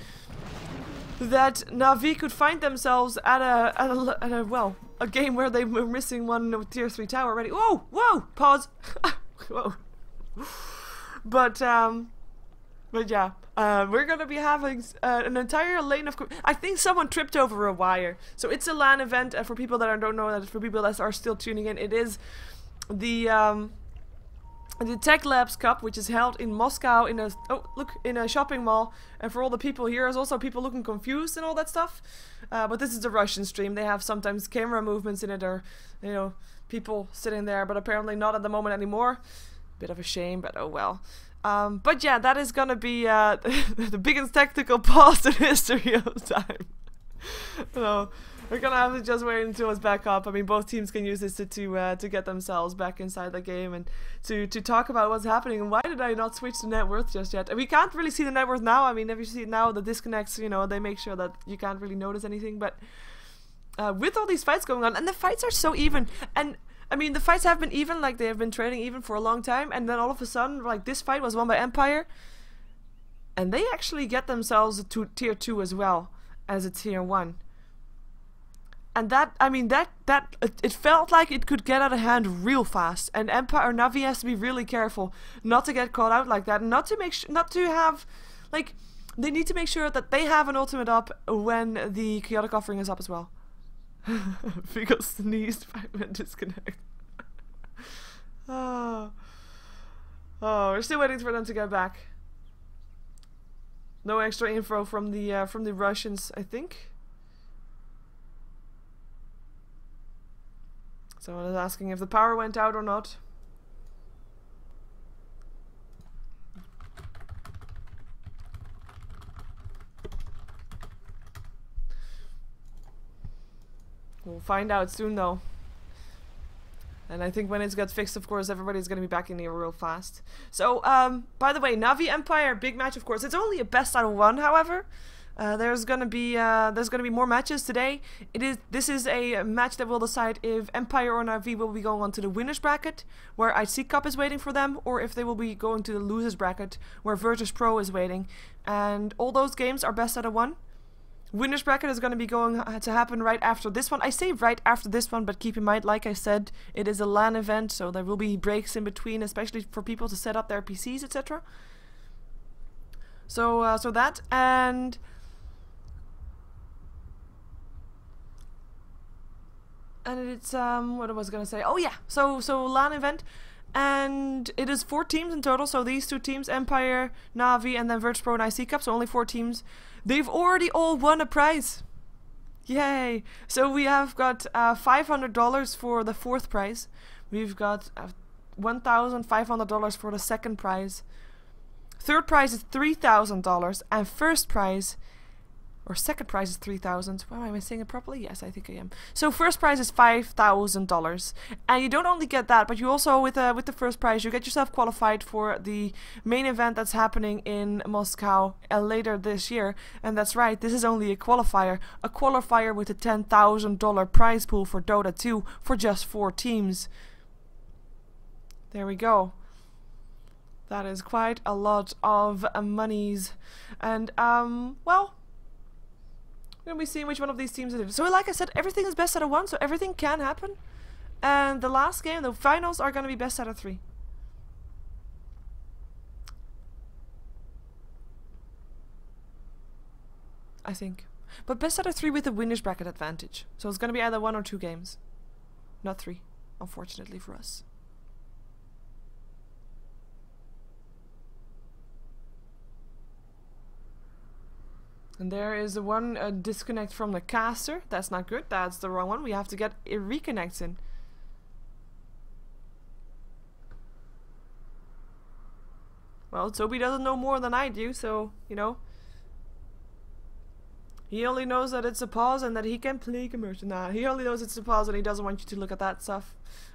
that Na'Vi could find themselves at a game where they were missing one tier 3 tower already. Whoa! Whoa! Pause. Whoa. But yeah, we're gonna be having an entire lane of. I think someone tripped over a wire. So it's a LAN event, for people that don't know that. For people that are still tuning in, it is the Techlabs Cup, which is held in Moscow in a shopping mall. And for all the people here, is also people looking confused and all that stuff. But this is the Russian stream. They have sometimes camera movements in it, or people sitting there, but apparently not at the moment anymore. Bit of a shame, but oh well. But yeah, that is gonna be the biggest tactical pause in history of time. So we're gonna have to just wait until it's back up. I mean, both teams can use this to get themselves back inside the game and to talk about what's happening. And why did I not switch to net worth just yet? And we can't really see the net worth now. I mean, if you see it now, the disconnects, they make sure that you can't really notice anything. But with all these fights going on, and the fights are so even, and I mean, the fights have been even, like they have been trading even for a long time, and then all of a sudden, like this fight was won by Empire, and they actually get themselves to tier 2 as well as a tier 1. And that, I mean, it felt like it could get out of hand real fast, and Empire or Na'Vi has to be really careful not to get caught out like that, not to have, like, they need to make sure that they have an ultimate up when the Chaotic Offering is up as well. Because sneezed 5-minute disconnect. Oh, we're still waiting for them to get back. No extra info from the Russians, I think. Someone is asking if the power went out or not. We'll find out soon though. And I think when it gets fixed, of course, everybody's going to be back in here real fast. So, by the way, Na'Vi Empire, big match, of course. It's only a best out of 1, however. There's gonna be more matches today. This is a match that will decide if Empire or Navi will be going on to the winners bracket, where IC Cup is waiting for them, or if they will be going to the losers bracket, where Virtus Pro is waiting. And all those games are best out of 1. Winners bracket is going to be going to happen right after this one. I say right after this one, but keep in mind, like I said, it is a LAN event, so there will be breaks in between, especially for people to set up their PCs, etc. So that, and it's what I was gonna say. Oh yeah, so LAN event, and it is 4 teams in total. So these 2 teams, Empire, Navi, and then Virtus Pro and IC Cup. So only 4 teams. They've already all won a prize. Yay! So we have got $500 for the 4th prize. We've got $1,500 for the 2nd prize. 3rd prize is $3,000, and 1st prize, or 2nd prize, is $3,000. Wow, am I saying it properly? Yes, I think I am. So 1st prize is $5,000, and you don't only get that, but you also, with the 1st prize, you get yourself qualified for the main event that's happening in Moscow later this year. And that's right, this is only a qualifier with a $10,000 prize pool for Dota 2 for just 4 teams. There we go. That is quite a lot of monies, and well, we're gonna be seeing which one of these teams it is. So like I said, everything is best out of 1, so everything can happen. And the last game, the finals, are gonna be best out of 3. I think. But best out of 3 with the winners bracket advantage. So it's gonna be either 1 or 2 games. Not 3, unfortunately for us. And there is one disconnect from the caster. That's not good. That's the wrong one. We have to get reconnects in. Well, Toby doesn't know more than I do, so, you know. He only knows that it's a pause and that he can play commercial. Nah, he only knows it's a pause and he doesn't want you to look at that stuff,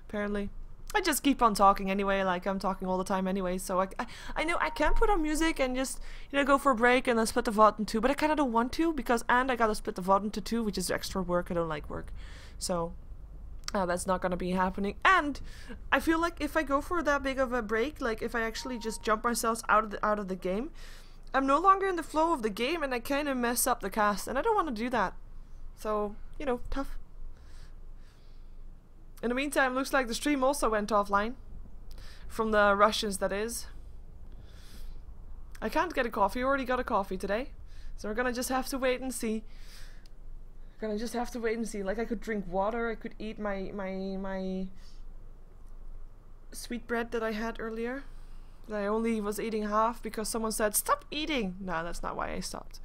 apparently. I just keep on talking anyway, like I'm talking all the time anyway, so I know I can put on music and just, you know, go for a break and then split the VOD in 2, but I kinda don't want to, because I gotta split the VOD into 2, which is extra work. I don't like work. So, that's not gonna be happening. And I feel like if I go for that big of a break, like if I actually just jump myself out of the game, I'm no longer in the flow of the game and I kinda mess up the cast, and I don't want to do that. So, you know, tough. In the meantime, looks like the stream also went offline. From the Russians, that is. I can't get a coffee. I already got a coffee today. So we're gonna just have to wait and see. Like, I could drink water. I could eat my sweet bread that I had earlier. That I only was eating half because someone said, stop eating! No, that's not why I stopped.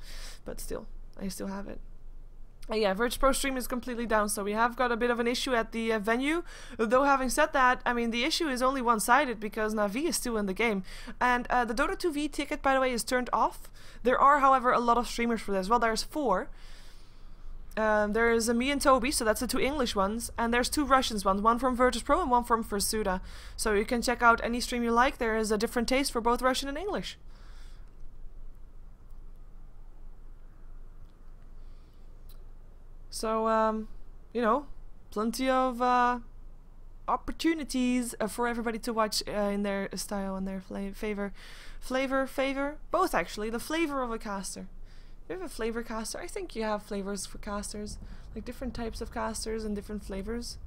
But still, I still have it. Yeah, Virtus Pro stream is completely down, so we have got a bit of an issue at the venue. Though having said that, I mean, the issue is only one-sided because Navi is still in the game. And the Dota 2V ticket, by the way, is turned off. There are, however, a lot of streamers for this. Well, there's 4. There's me and Toby, so that's the 2 English ones. And there's 2 Russians ones, one from Virtus Pro and one from Versuda. So you can check out any stream you like. There is a different taste for both Russian and English. So, you know, plenty of opportunities for everybody to watch in their style and their flavor. Both, actually. The flavor of a caster. You have a flavor caster? I think you have flavors for casters. Like different types of casters and different flavors.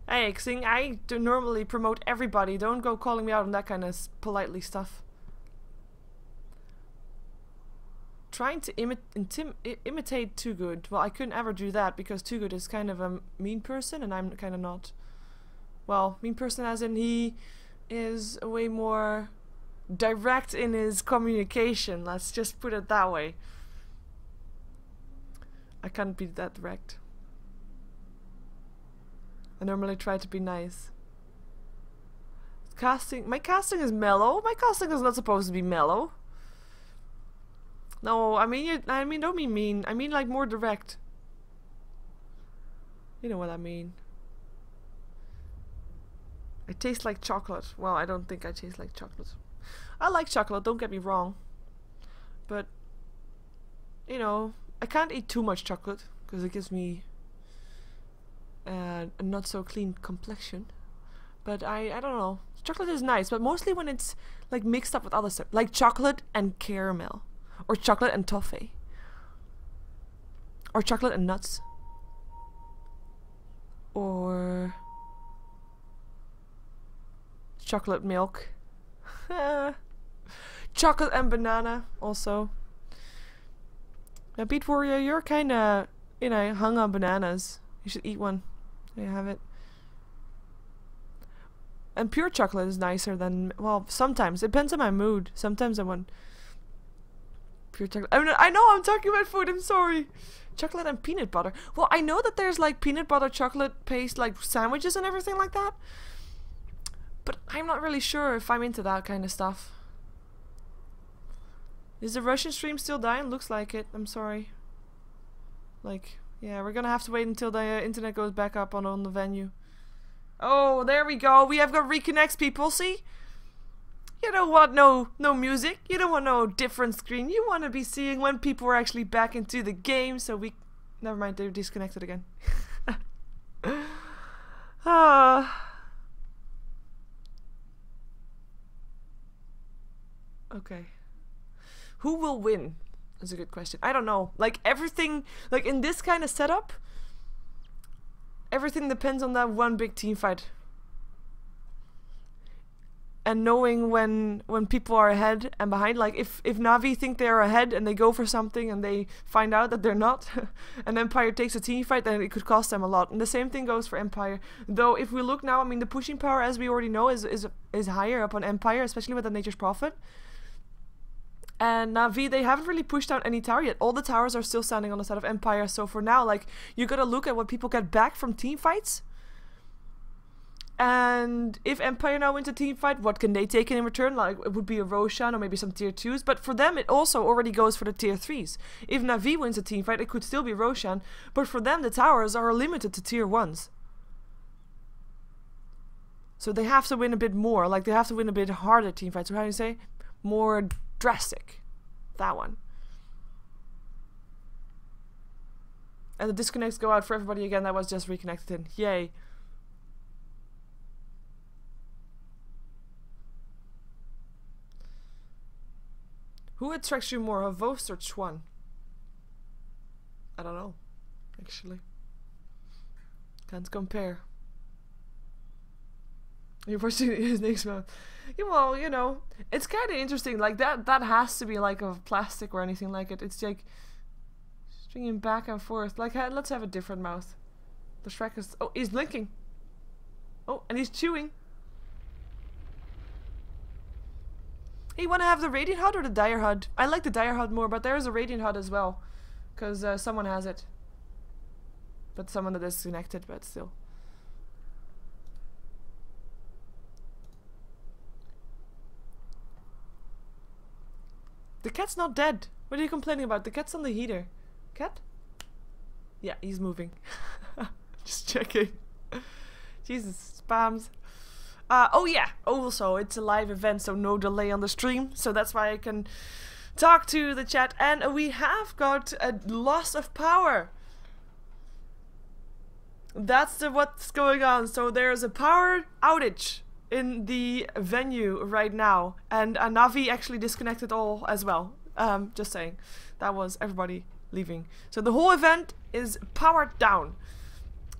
Hey, Xing, I do normally promote everybody. Don't go calling me out on that kind of politely stuff. Trying to imitate Too Good. Well, I couldn't ever do that because Too Good is kind of a mean person and I'm kind of not. Well, mean person as in he is way more direct in his communication. Let's just put it that way. I can't be that direct. I normally try to be nice. My casting is mellow. My casting is not supposed to be mellow. No, I mean don't mean mean. I mean like more direct. You know what I mean. I taste like chocolate. Well, I don't think I taste like chocolate. I like chocolate, don't get me wrong. but you know, I can't eat too much chocolate because it gives me a not so clean complexion. But I don't know. Chocolate is nice, but mostly when it's like mixed up with other stuff, like chocolate and caramel, or chocolate and toffee, or chocolate and nuts, or chocolate milk, chocolate and banana also. Now, Beat Warrior, you're kind of, you know, hung on bananas. You should eat one. There you have it. And pure chocolate is nicer than, well, sometimes. It depends on my mood. Sometimes I want pure chocolate. I know I'm talking about food, I'm sorry. Chocolate and peanut butter. Well, I know that there's like peanut butter chocolate paste, like sandwiches and everything like that. But I'm not really sure if I'm into that kind of stuff. Is the Russian stream still dying? Looks like it. I'm sorry. Like, yeah, we're gonna have to wait until the internet goes back up on the venue. Oh, there we go. We have got reconnects, people. See? You don't want no music. You don't want no different screen. You want to be seeing when people are actually back into the game. So we... Never mind, they're disconnected again. Okay. Who will win? That's a good question. I don't know. Like everything... Like in this kind of setup... Everything depends on that one big team fight. And knowing when people are ahead and behind. Like if Na'Vi think they are ahead and they go for something and they find out that they're not, and Empire takes a team fight, then it could cost them a lot. And the same thing goes for Empire. Though if we look now, I mean the pushing power, as we already know, is higher up on Empire, especially with the Nature's Prophet. And Na'Vi, they haven't really pushed out any tower yet. All the towers are still standing on the side of Empire. So for now, like, you gotta look at what people get back from team fights. And if Empire now wins a team fight, what can they take in return? Like, it would be a Roshan or maybe some tier 2s. But for them, it also already goes for the tier 3s. If Na'Vi wins a team fight, it could still be Roshan. But for them, the towers are limited to tier 1s. So they have to win a bit more. Like, they have to win a bit harder team fights. So how do you say? More drastic. That one. And the disconnects go out for everybody again that was just reconnected in. Yay. Who attracts you more, a Vost or Chuan? I don't know, actually. Can't compare. You're watching his next one. Yeah, well, you know, it's kind of interesting. Like that has to be like of plastic or anything like it. It's like stringing back and forth. Like, let's have a different mouth. The Shrek is... Oh, he's blinking. Oh, and he's chewing. Hey, you want to have the Radiant HUD or the Dire HUD? I like the Dire HUD more, but there is a Radiant HUD as well. Because someone has it. But someone that is disconnected, but still. The cat's not dead. What are you complaining about? The cat's on the heater. Cat? Yeah, he's moving. Just checking. Jesus, spams. Oh yeah, also it's a live event, so no delay on the stream. So that's why I can talk to the chat. And we have got a loss of power. That's what's going on. So there's a power outage in the venue right now, and Na'Vi actually disconnected all as well. Just saying, that was everybody leaving. So the whole event is powered down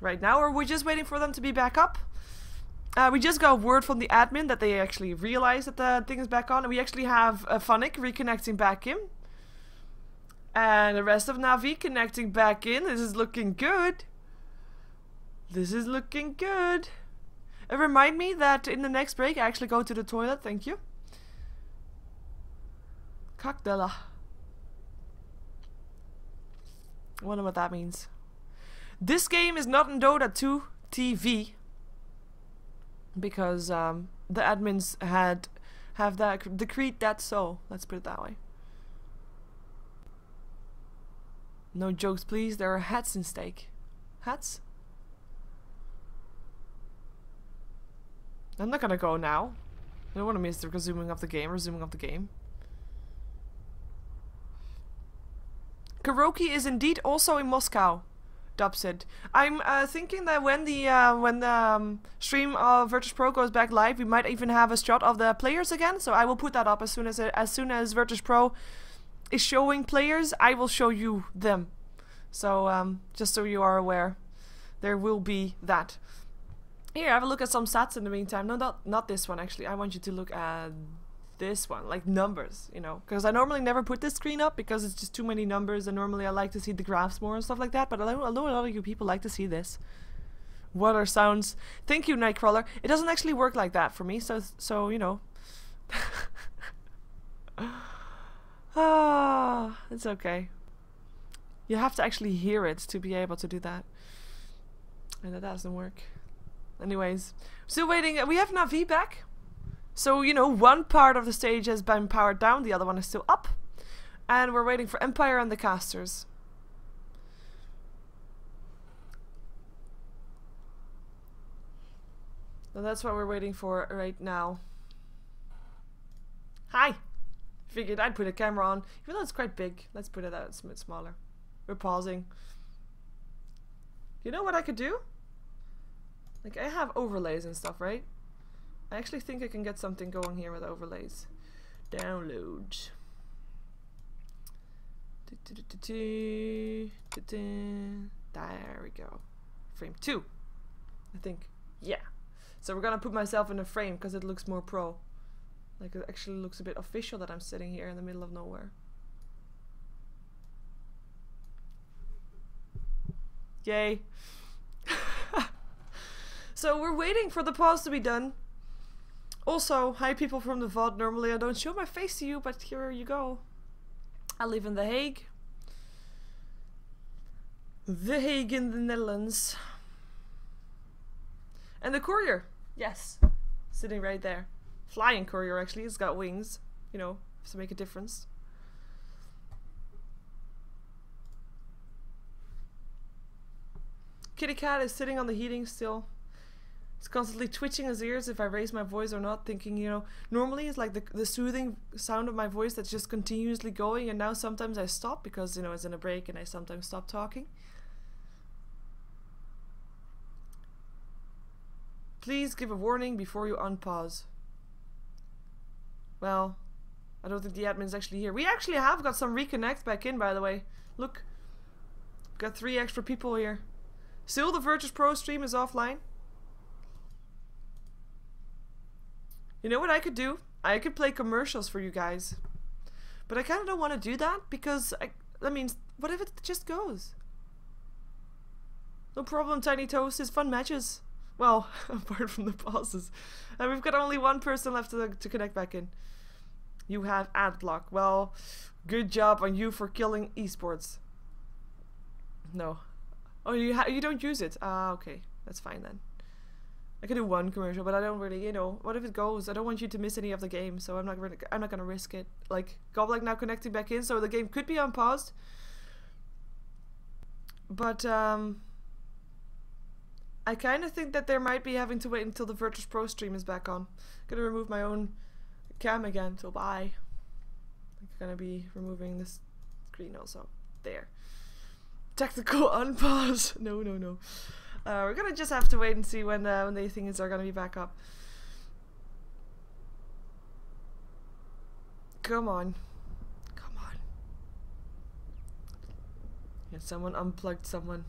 right now, or we're just waiting for them to be back up. We just got word from the admin that they actually realized that the thing is back on, and we actually have Funnick reconnecting back in, and the rest of Na'Vi connecting back in. This is looking good. This is looking good. Remind me that in the next break I actually go to the toilet, thank you. Kakdela. I wonder what that means. This game is not in Dota 2 TV. Because the admins have that decreed that so. Let's put it that way. No jokes please, there are hats in stake. Hats? I'm not gonna go now. I don't want to miss the resuming of the game. Karaoke is indeed also in Moscow. Dub said. I'm thinking that when the stream of Virtus Pro goes back live, we might even have a shot of the players again. So I will put that up as soon as Virtus Pro is showing players. I will show you them. So just so you are aware, there will be that. Here, have a look at some stats in the meantime. No, not this one actually. I want you to look at this one, like numbers, you know, because I normally never put this screen up because it's just too many numbers, and normally I like to see the graphs more and stuff like that, but I know a lot of you people like to see this. What are sounds? Thank you, Nightcrawler. It doesn't actually work like that for me, so you know. Ah, it's okay. You have to actually hear it to be able to do that, and that doesn't work. Anyways, still waiting. We have Navi back. So, you know, one part of the stage has been powered down, the other one is still up. And we're waiting for Empire and the casters. And that's what we're waiting for right now. Hi! Figured I'd put a camera on, even though it's quite big. Let's put it out a bit smaller. We're pausing. You know what I could do? Like, I have overlays and stuff, right? I actually think I can get something going here with overlays. Download. There we go. Frame 2. I think. Yeah. So we're gonna put myself in a frame because it looks more pro. Like, it actually looks a bit official that I'm sitting here in the middle of nowhere. Yay. So we're waiting for the pause to be done. Also, hi people from the VOD. Normally I don't show my face to you, but here you go. I live in The Hague. The Hague in the Netherlands. And the courier. Yes. Sitting right there. Flying courier actually. It's got wings. You know, to make a difference. Kitty Cat is sitting on the heating still. He's constantly twitching his ears if I raise my voice or not, thinking, you know, normally it's like the soothing sound of my voice that's just continuously going, and now sometimes I stop because, you know, it's in a break and I sometimes stop talking. Please give a warning before you unpause. Well, I don't think the admin's actually here. We actually have got some reconnect back in, by the way. Look. We've got 3 extra people here. Still the Virtus Pro stream is offline. You know what I could do? I could play commercials for you guys. But I kind of don't want to do that because, I mean, what if it just goes? No problem, Tiny Toast. It's fun matches. Well, apart from the pauses. And we've got only one person left to connect back in. You have ad block. Well, good job on you for killing esports. No. Oh, you don't use it. Ah, okay. That's fine then. I could do one commercial, but I don't really, you know, what if it goes? I don't want you to miss any of the game, so I'm not gonna risk it. Like, Goblik now connecting back in, so the game could be unpaused. But I kind of think that they might be having to wait until the Virtus Pro stream is back on. Gonna remove my own cam again, so bye. I'm gonna be removing this screen also. There. Technical unpause. No, no, no. We're gonna just have to wait and see when the things are gonna be back up. Come on. Come on. Yeah, someone unplugged someone.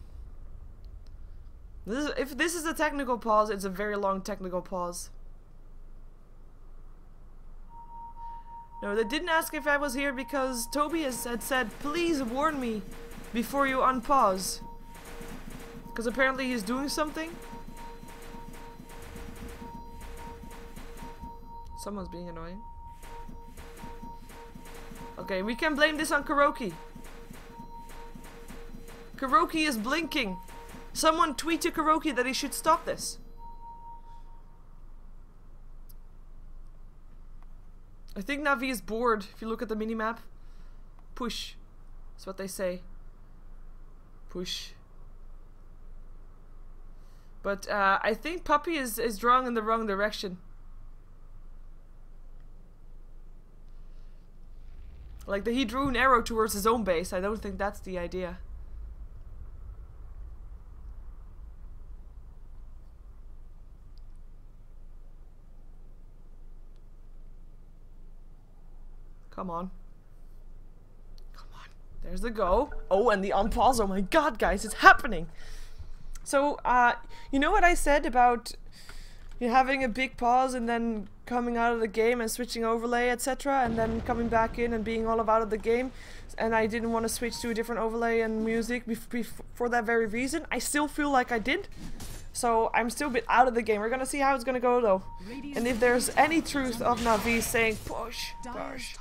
If this is a technical pause, it's a very long technical pause. No, they didn't ask if I was here because Toby had said, please warn me before you unpause. Because apparently he's doing something. Someone's being annoying. Okay, we can blame this on Karaoke. Karaoke is blinking. Someone tweet to Karaoke that he should stop this. I think Navi is bored. If you look at the minimap. Push. That's what they say. Push. But I think Puppy is drawing in the wrong direction. Like, he drew an arrow towards his own base. I don't think that's the idea. Come on. Come on. There's the go. Oh, and the unpause. Oh my god, guys, it's happening. So, you know what I said about having a big pause and then coming out of the game and switching overlay, etc., and then coming back in and being all out of the game, and I didn't want to switch to a different overlay and music for that very reason. I still feel like I did. So I'm still a bit out of the game. We're gonna see how it's gonna go though. And if there's any truth of Na'Vi saying push, push.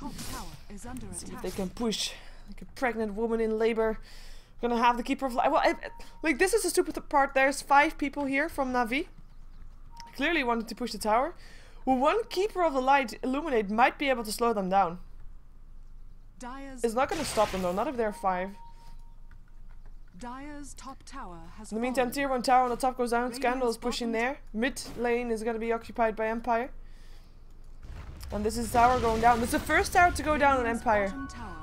See if they can push. Like a pregnant woman in labor. Gonna have the Keeper of Light. Well, like, this is the stupid part. There's 5 people here from Na'Vi. Clearly wanted to push the tower. Well, one Keeper of the Light Illuminate might be able to slow them down. It's not gonna stop them though, not if there are 5. Dire's top tower has In the meantime, tier 1 tower on the top goes down. Scandal is pushing there. Mid lane is gonna be occupied by Empire. And this is tower going down. This is the first tower to go down on Empire.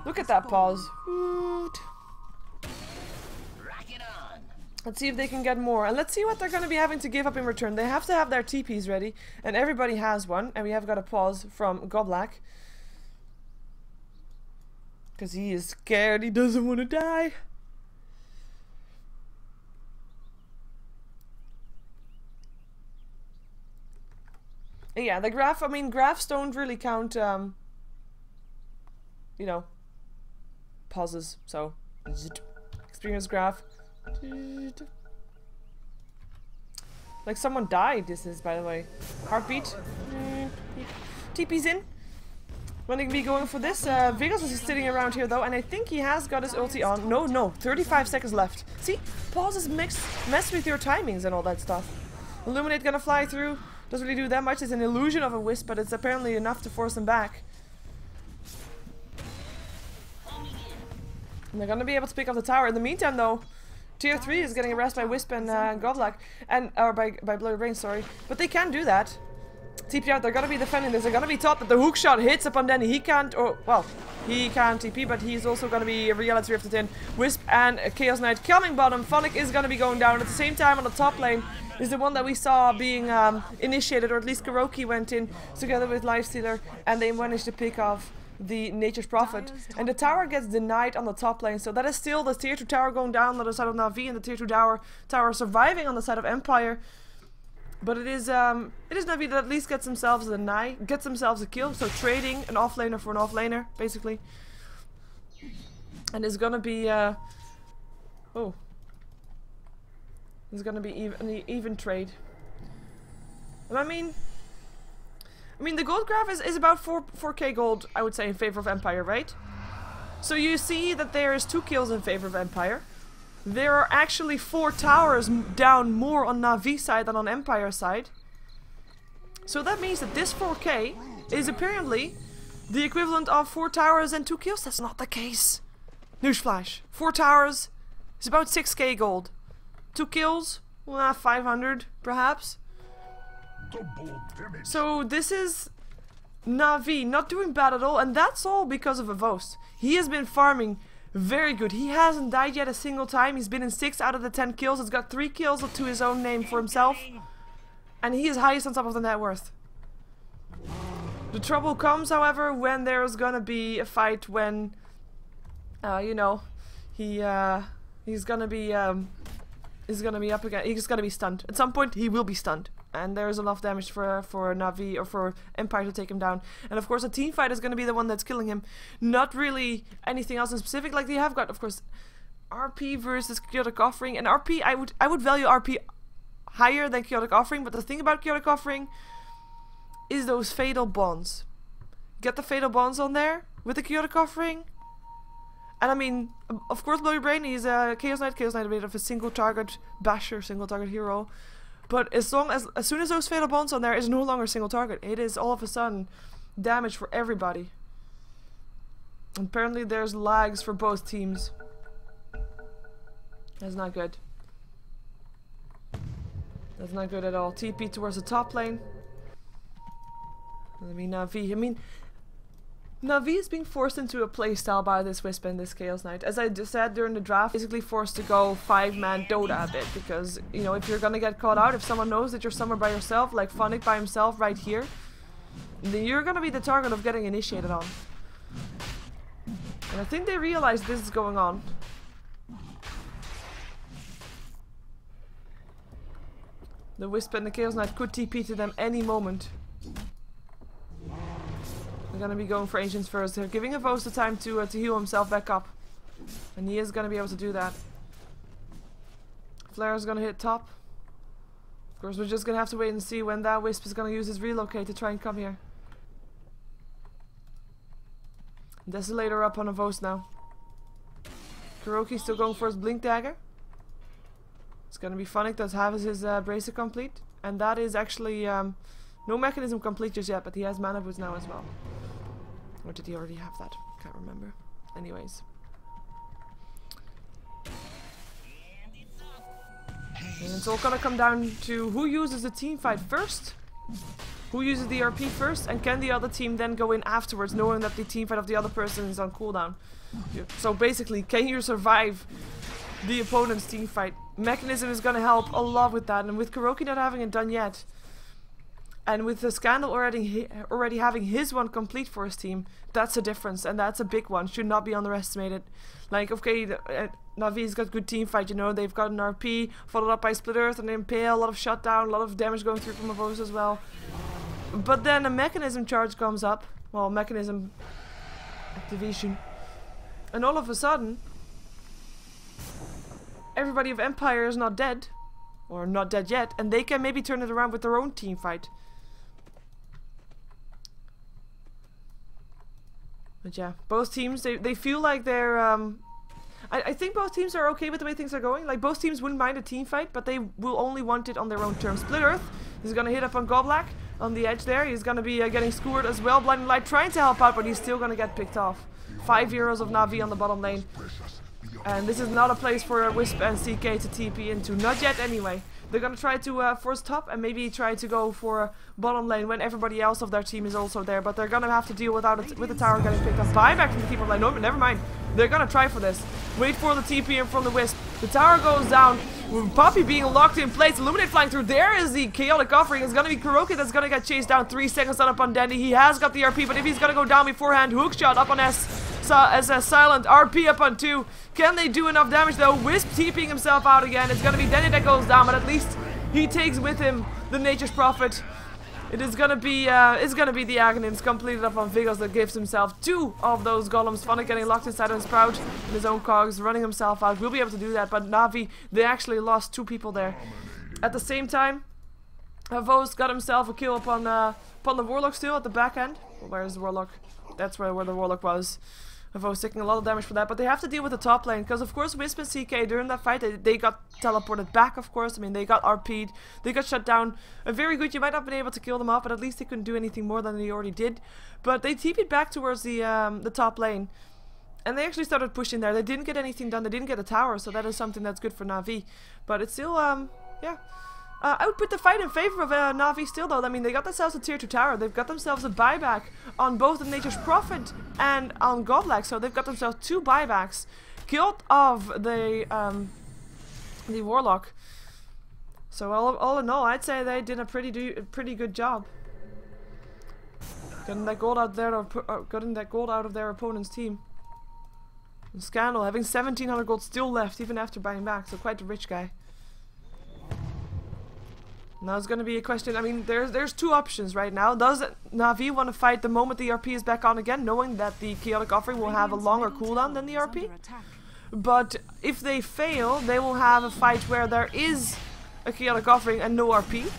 Look at that pause. Woot. Let's see if they can get more. And let's see what they're going to be having to give up in return. They have to have their TPs ready. And everybody has one. And we have got a pause from Godlack. Because he is scared. He doesn't want to die. And yeah, the graph, I mean, graphs don't really count, you know, pauses. So, experience graph. Like, someone died. This is, by the way, heartbeat. TP's in. When they be going for this, Vegas is sitting around here though, and I think he has got his ulti on. No, 35 seconds left. See, pauses mess with your timings and all that stuff. Illuminate gonna fly through. Doesn't really do that much. It's an illusion of a wisp, but it's apparently enough to force them back. And they're gonna be able to pick up the tower. In the meantime, though, tier 3 is getting harassed by Wisp and Godlack, and or by Blurry Brain, sorry. But they can do that. TP out. They're gonna be defending this. They're gonna be taught that the hook shot hits upon Danny. He can't, or well, he can TP, but he's also gonna be reality rifted in. Wisp and Chaos Knight coming bottom. Phonic is gonna be going down at the same time on the top lane. Is the one that we saw being initiated, or at least Kuroki went in together with Lifestealer, and they managed to pick off the Nature's Prophet. And the tower gets denied on the top lane, so that is still the tier 2 tower going down on the side of Na'Vi, and the tier 2 tower surviving on the side of Empire. But it is Na'Vi that at least gets themselves a deny, gets themselves a kill, so trading an offlaner for an offlaner, basically. And it's gonna be it's gonna be an even trade. And I mean the gold graph is about 4k gold, I would say, in favor of Empire, right? So you see that there is 2 kills in favor of Empire. There are actually 4 towers down more on Na'Vi side than on Empire side. So that means that this 4k is apparently the equivalent of 4 towers and 2 kills. That's not the case. Newsflash. 4 towers is about 6k gold. 2 kills, well, 500 perhaps. So this is Na'Vi not doing bad at all, and that's all because of Avos. He has been farming very good. He hasn't died yet a single time. He's been in 6 out of the 10 kills. He's got 3 kills to his own name for himself, and he is highest on top of the net worth. The trouble comes, however, when there's gonna be a fight when, you know, he's gonna be up again. He's gonna be stunned. At some point, he will be stunned. And there's enough damage for Na'Vi or for Empire to take him down. And of course a team fight is going to be the one that's killing him. Not really anything else in specific. Like they have got, of course, RP versus Chaotic Offering. And RP, I would value RP higher than Chaotic Offering. But the thing about Chaotic Offering is those fatal bonds. Get the fatal bonds on there with the Chaotic Offering. And I mean, of course, Blurry Brain, he's a Chaos Knight a bit of a single target basher, single target hero. But as soon as those fatal bonds on there, is no longer a single target. It is all of a sudden damage for everybody. And apparently there's lags for both teams. That's not good. That's not good at all. TP towards the top lane. I mean, Na'Vi. I mean, Na'Vi is being forced into a playstyle by this Wisp and this Chaos Knight. As I just said during the draft, basically forced to go 5-man Dota a bit. Because, you know, if you're gonna get caught out, if someone knows that you're somewhere by yourself, like Phonic by himself right here, then you're gonna be the target of getting initiated on. And I think they realize this is going on. The Wisp and the Chaos Knight could TP to them any moment. They're gonna be going for Ancients first. They're giving Avos the time to heal himself back up. And he is gonna be able to do that. Flare is gonna hit top. Of course, we're just gonna have to wait and see when that Wisp is gonna use his relocate to try and come here. Desolator up on Avos now. Kuroki still going for his Blink Dagger. It's gonna be Phonic does have his Bracer complete. And that is actually no Mechanism complete just yet, but he has Mana Boots now as well. Or did he already have that? Can't remember. Anyways. And it's all gonna come down to who uses the team fight first, who uses the RP first, and can the other team then go in afterwards, knowing that the team fight of the other person is on cooldown. So basically, can you survive the opponent's team fight? Mechanism is gonna help a lot with that, and with Kuroki not having it done yet, and with the Scandal already having his one complete for his team, that's a difference, and that's a big one. Should not be underestimated. Like, okay, Na'Vi's got good team fight, you know, they've got an RP, followed up by Split Earth and Impale, a lot of shutdown, a lot of damage going through from Avos as well. But then a Mechanism charge comes up, well, Mechanism activation, and all of a sudden, everybody of Empire is not dead, or not dead yet, and they can maybe turn it around with their own team fight. But yeah, both teams, they feel like they're, I think both teams are okay with the way things are going. Like, both teams wouldn't mind a team fight, but they will only want it on their own terms. Split Earth is gonna hit up on Goblak on the edge there. He's gonna be getting skewered as well. Blinding Light trying to help out, but he's still gonna get picked off. 5 heroes of Na'Vi on the bottom lane. And this is not a place for Wisp and CK to TP into. Not yet anyway. They're gonna try to force top and maybe try to go for bottom lane when everybody else of their team is also there. But they're gonna have to deal with the tower getting picked up. Buyback from the keeper lane. No, never mind. They're gonna try for this. Wait for the TP in from the Wisp. The tower goes down. Poppy being locked in place. Illuminate flying through. There is the chaotic offering. It's gonna be Kuroki that's gonna get chased down. 3 seconds on up on Dandy. He has got the RP, but if he's gonna go down beforehand, hookshot up on as a silent RP up on 2. Can they do enough damage though? Wisp TPing himself out again. It's gonna be Danny that goes down, but at least he takes with him the Nature's Prophet. It is gonna be the Aghanims completed up on Vigos that gives himself 2 of those golems. Phonic getting locked inside on Sprout in his own cogs, running himself out. We'll be able to do that, but Na'Vi, they actually lost 2 people there. At the same time, Avos got himself a kill upon the Warlock still at the back end. Well, where is the Warlock? That's where the Warlock was. Avos taking a lot of damage for that, but they have to deal with the top lane, because of course Wisp and CK during that fight, they got teleported back, of course. I mean, they got RP'd, they got shut down. Very good, you might not have been able to kill them off, but at least they couldn't do anything more than they already did. But they TP'd back towards the top lane, and they actually started pushing there. They didn't get anything done, they didn't get a tower, so that is something that's good for Na'Vi. But it's still, yeah. I would put the fight in favor of Na'Vi still though. I mean, they got themselves a tier 2 tower. They've got themselves a buyback on both the Nature's Prophet and on Goblak. So they've got themselves 2 buybacks. Killed off the Warlock. So all in all, I'd say they did a pretty good job. Getting that gold out there, getting that gold out of their opponent's team. And Scandal having 1700 gold still left even after buying back. So quite a rich guy. Now it's going to be a question, I mean, there's 2 options right now. Does Na'Vi want to fight the moment the RP is back on again, knowing that the Chaotic Offering will have a longer cooldown than the RP? But if they fail, they will have a fight where there is a Chaotic Offering and no RP.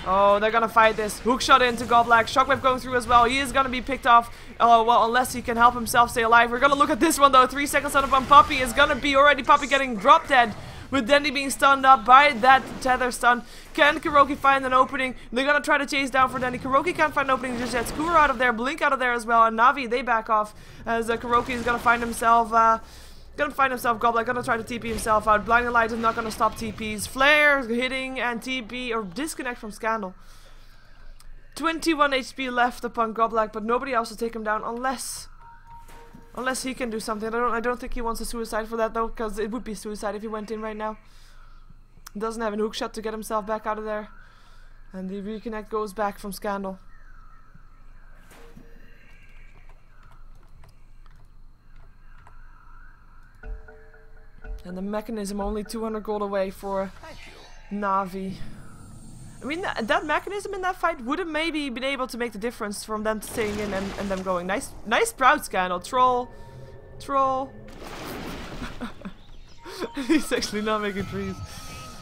Oh, they're going to fight this. Hookshot into Goblak. Shockwave going through as well. He is going to be picked off. Oh, well, unless he can help himself stay alive. We're going to look at this one, though. 3 seconds on up on Poppy. Is going to be already Poppy getting drop dead. With Dandy being stunned up by that tether stun. Can Kuroki find an opening? They're gonna try to chase down for Dandy. Kuroki can't find an opening just yet. Skewer out of there, Blink out of there as well, and Na'Vi, they back off as Kuroki is gonna find himself Goblak, gonna try to TP himself out. Blinding Light is not gonna stop TPs. Flare hitting and TP or disconnect from Scandal. 21 HP left upon Goblak, but nobody else will take him down unless he can do something. I don't think he wants a suicide for that though, because it would be suicide if he went in right now. He doesn't have a hook shot to get himself back out of there. And the reconnect goes back from Scandal. And the mechanism only 200 gold away for Na'Vi. I mean, that mechanism in that fight would have maybe been able to make the difference from them staying in and them going. Nice proud Scandal. Troll. He's actually not making trees.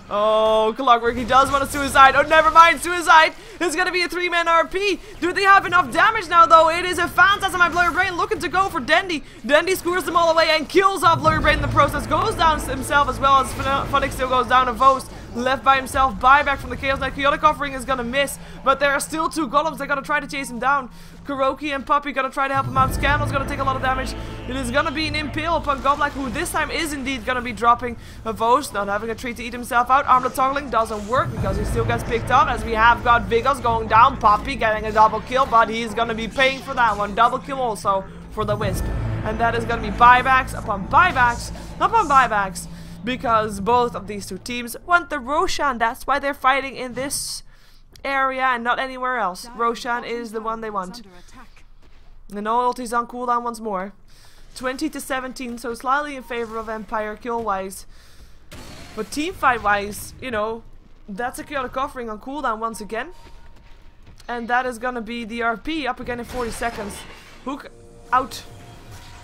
Oh, Clockwork, he does want a suicide. Oh, never mind, suicide. It's gonna be a 3-man RP. Do they have enough damage now, though? It is a Phantasm by Blurry Brain looking to go for Dendy. Dendy scores them all away and kills off Blurry Brain in the process. Goes down himself as well as Funix still goes down. And Vos left by himself. Buyback from the Chaos Knight. Chaotic Offering is gonna miss, but there are still 2 golems that gotta try to chase him down. Kuroki and Puppy gonna try to help him out. Scandal's gonna take a lot of damage. It is gonna be an impale upon Goblak, who this time is indeed gonna be dropping. Vos not having a treat to eat himself out. Armlet Toggling doesn't work because he still gets picked up, as we have got Vigos going down. Puppy getting a double kill, but he's gonna be paying for that one. Double kill also for the Wisp. And that is gonna be buybacks upon buybacks upon buybacks, because both of these two teams want the Roshan. That's why they're fighting in this area and not anywhere else. Roshan is the one they want. And no ulti's on cooldown once more. 20-17, so slightly in favor of Empire kill-wise. But teamfight-wise, you know, that's a Chaotic Offering on cooldown once again. And that is gonna be the RP up again in 40 seconds. Hook out.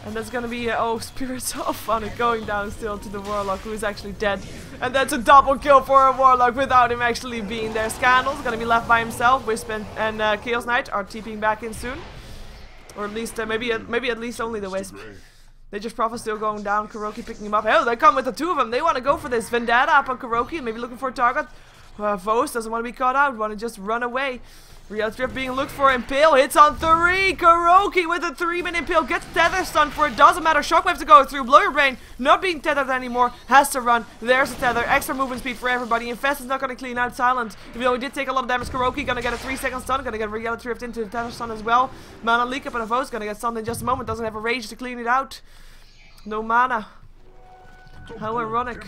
And that's gonna be, oh, Spirits Off on it, going down still to the Warlock, who is actually dead. And that's a double kill for a Warlock without him actually being there. Scandal's gonna be left by himself. Wisp and Chaos Knight are TPing back in soon. Or at least, maybe at least only the Wisp. Nature's Prophet still going down. Kuroki picking him up. Oh, they come with the 2 of them. They want to go for this. Vendetta up on Kuroki, maybe looking for a target. Vos doesn't want to be caught out, want to just run away. Reality Drift being looked for. Impale hits on 3. Kuroki with a 3-minute impale gets tether stun for it. Doesn't matter. Shockwave to go through. Blurry Brain not being tethered anymore. Has to run. There's a tether. Extra movement speed for everybody. Infest is not going to clean out Silent. Even though he did take a lot of damage. Kuroki going to get a 3-second stun. Going to get Reality Drift into the tether stun as well. Mana leak up and a Vos going to get stunned in just a moment. Doesn't have a rage to clean it out. No mana. How ironic.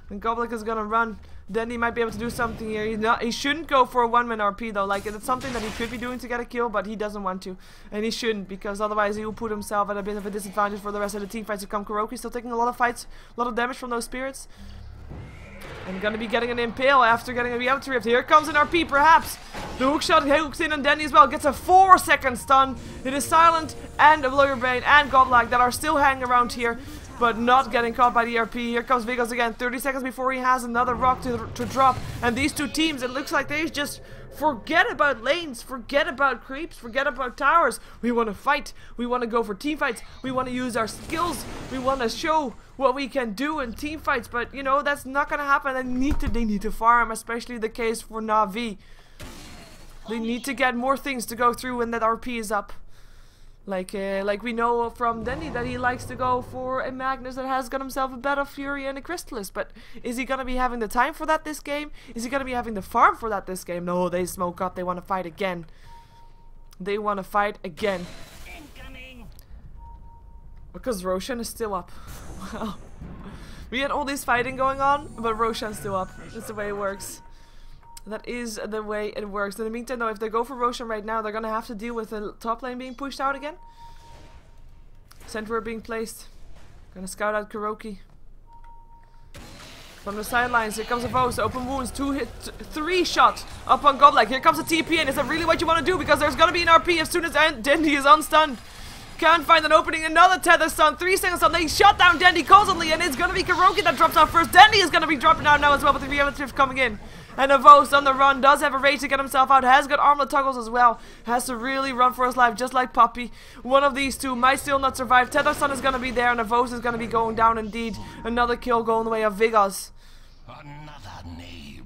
And Goblak is going to run. Then he might be able to do something here. He shouldn't go for a 1-man RP though. Like, it's something that he could be doing to get a kill, but he doesn't want to. And he shouldn't, because otherwise he will put himself at a bit of a disadvantage for the rest of the team fights to come. Kuroki still taking a lot of fights, a lot of damage from those spirits. And gonna be getting an impale after getting a reality rift. Here comes an RP perhaps. The hook shot hooks in on Denny as well. Gets a 4-second stun. It is Silent and Blurry Brain and Goblak that are still hanging around here, but not getting caught by the RP. Here comes Vigos again, 30 seconds before he has another rock to drop. And these two teams, it looks like they just forget about lanes, forget about creeps, forget about towers. We want to fight, we want to go for team fights, we want to use our skills, we want to show what we can do in team fights. But you know, that's not gonna happen. They need to farm, especially the case for Na'Vi. They need to get more things to go through when that RP is up. Like we know from Denny that he likes to go for a Magnus that has got himself a Battle Fury and a Crystallis. But is he gonna be having the time for that this game? Is he gonna be having the farm for that this game? No, they smoke up. They want to fight again. They want to fight again. Incoming. Because Roshan is still up. Well, we had all this fighting going on, but Roshan's still up. That's the way it works. That is the way it works. In the meantime though, if they go for Roshan right now, they're gonna have to deal with the top lane being pushed out again. Sentry being placed. Gonna scout out Kuroki. From the sidelines, here comes a Vos. Open wounds, 3 shot up on Goblak. Here comes a TP in. Is that really what you want to do? Because there's gonna be an RP as soon as Dendy is unstunned. Can't find an opening. Another tether stun. 3 seconds stun. They shot down Dendy constantly, and it's gonna be Kuroki that drops out first. Dendy is gonna be dropping out now as well, with the reality rift coming in. And a Vos on the run, does have a rage to get himself out, has got armlet toggles as well, has to really run for his life, just like Puppy. One of these two might still not survive. Tether Sun is going to be there, and a Vos is going to be going down indeed. Another kill going the way of Vigos. Another name.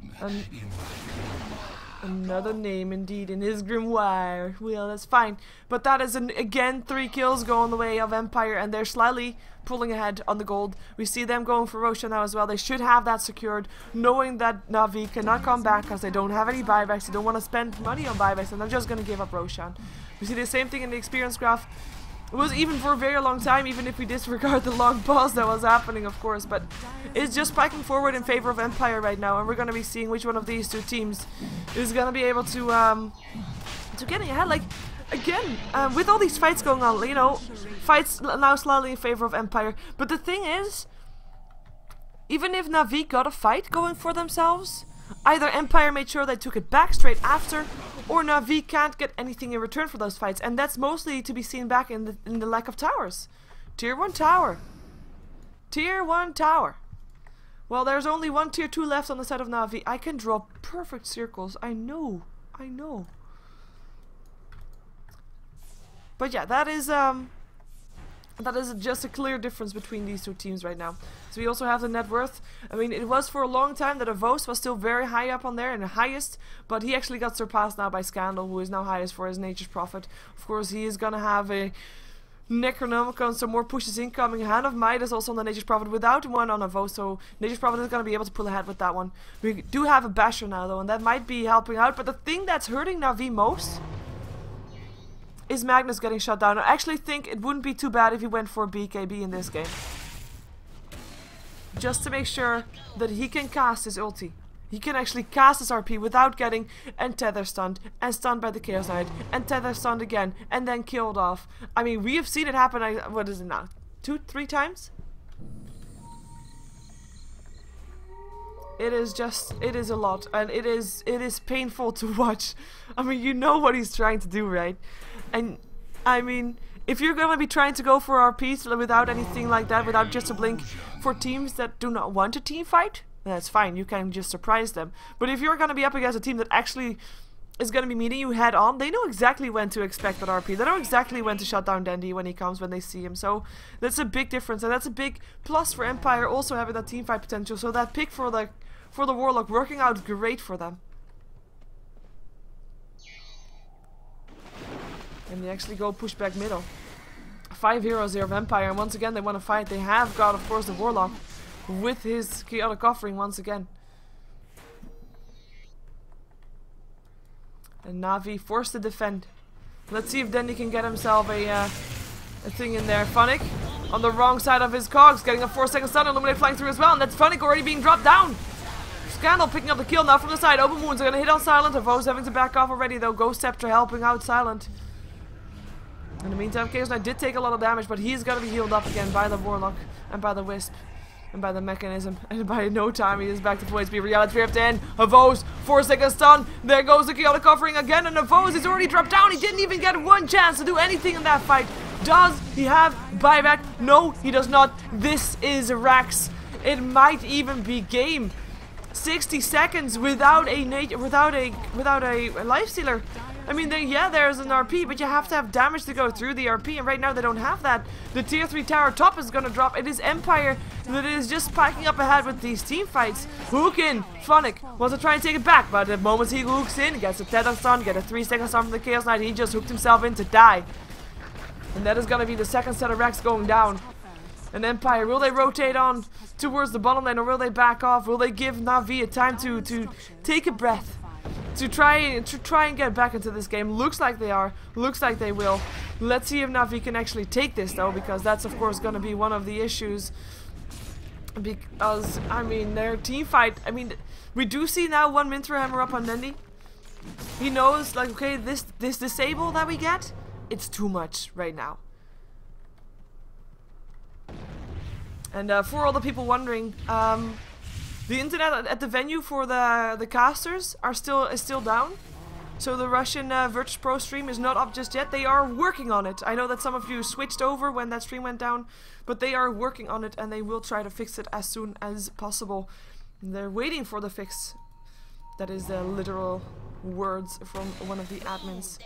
Another name indeed in his grimoire. Well, that's fine. But that is again 3 kills going the way of Empire, and they're slightly pulling ahead on the gold. We see them going for Roshan now as well. They should have that secured, knowing that Na'Vi cannot come back because they don't have any buybacks. They don't want to spend money on buybacks, and they're just going to give up Roshan. We see the same thing in the experience graph. It was even for a very long time, even if we disregard the long pause that was happening, of course. But it's just spiking forward in favor of Empire right now, and we're going to be seeing which one of these two teams is going to be able to get ahead. Like, again, with all these fights going on, you know, fights now slightly in favor of Empire. But the thing is, even if Na'Vi got a fight going for themselves, either Empire made sure they took it back straight after, or Na'Vi can't get anything in return for those fights, and that's mostly to be seen back in the lack of towers. Tier 1 tower. Tier 1 tower. Well, there's only one Tier 2 left on the side of Na'Vi. I can draw perfect circles. I know. I know. But yeah, that is just a clear difference between these two teams right now. So we also have the net worth. I mean, it was for a long time that Avos was still very high up on there and the highest, but he actually got surpassed now by Scandal, who is now highest for his Nature's Prophet. Of course, he is gonna have a Necronomicon, some more pushes incoming. Hand of Might is also on the Nature's Prophet without one on Avos, so Nature's Prophet is gonna be able to pull ahead with that one. We do have a Basher now though, and that might be helping out, but the thing that's hurting Na'Vi most is Magnus getting shut down. I actually think it wouldn't be too bad if he went for a BKB in this game. Just to make sure that he can cast his ulti. He can actually cast his RP without getting and tether stunned, and stunned by the Chaos Knight, and tether stunned again, and then killed off. I mean, we have seen it happen, what is it now? 2-3 times? It is a lot, and it is painful to watch. I mean, you know what he's trying to do, right? And I mean, if you're gonna be trying to go for RPs without anything like that, without just a blink, for teams that do not want a team fight, that's fine, you can just surprise them. But if you're gonna be up against a team that actually is gonna be meeting you head on, they know exactly when to expect that RP. They know exactly when to shut down Dandy when he comes, when they see him. So that's a big difference, and that's a big plus for Empire also having that team fight potential. So that pick for the Warlock working out great for them. And they actually go push back middle. 5 heroes here of Empire, and once again they want to fight. They have got, of course, the Warlock with his chaotic offering once again. And Na'Vi forced to defend. Let's see if Dandy can get himself a thing in there. Funnick on the wrong side of his cogs, getting a 4-second stun. Illuminate flying through as well, and that's Funnick already being dropped down. Scandal picking up the kill now from the side. Open wounds are gonna hit on Silent. Avos having to back off already though. Ghost Scepter helping out Silent. In the meantime, Chaos Knight did take a lot of damage, but he's gonna be healed up again by the Warlock and by the Wisp and by the Mechanism. And by no time he is back to full HP. Reality ripped in. Avos, 4-second stun. There goes the chaotic offering again, and Avos is already dropped down. He didn't even get one chance to do anything in that fight. Does he have buyback? No, he does not. This is Rax. It might even be game. 60 seconds without a lifestealer. I mean, there's an RP, but you have to have damage to go through the RP, and right now they don't have that. The tier 3 tower top is gonna drop. It is Empire that is just spiking up ahead with these team fights. Hook in. Funnick wants to try and take it back, but the moment he hooks in, gets a tether stun, get a 3-second stun from the Chaos Knight, he just hooked himself in to die. And that is gonna be the second set of Rex going down. And Empire, will they rotate on towards the bottom lane, or will they back off? Will they give Na'Vi a time to take a breath? To try and get back into this game. Looks like they are. Looks like they will. Let's see if Na'Vi can actually take this though, because that's of course gonna be one of the issues. Because I mean, their team fight. I mean, we do see now one Mintra Hammer up on Dandy. He knows, like, okay, this disable that we get, it's too much right now. And for all the people wondering, the internet at the venue for the casters is still down. So the Russian Virtus Pro stream is not up just yet. They are working on it. I know that some of you switched over when that stream went down, but they are working on it, and they will try to fix it as soon as possible. They're waiting for the fix. That is the literal words from one of the admins.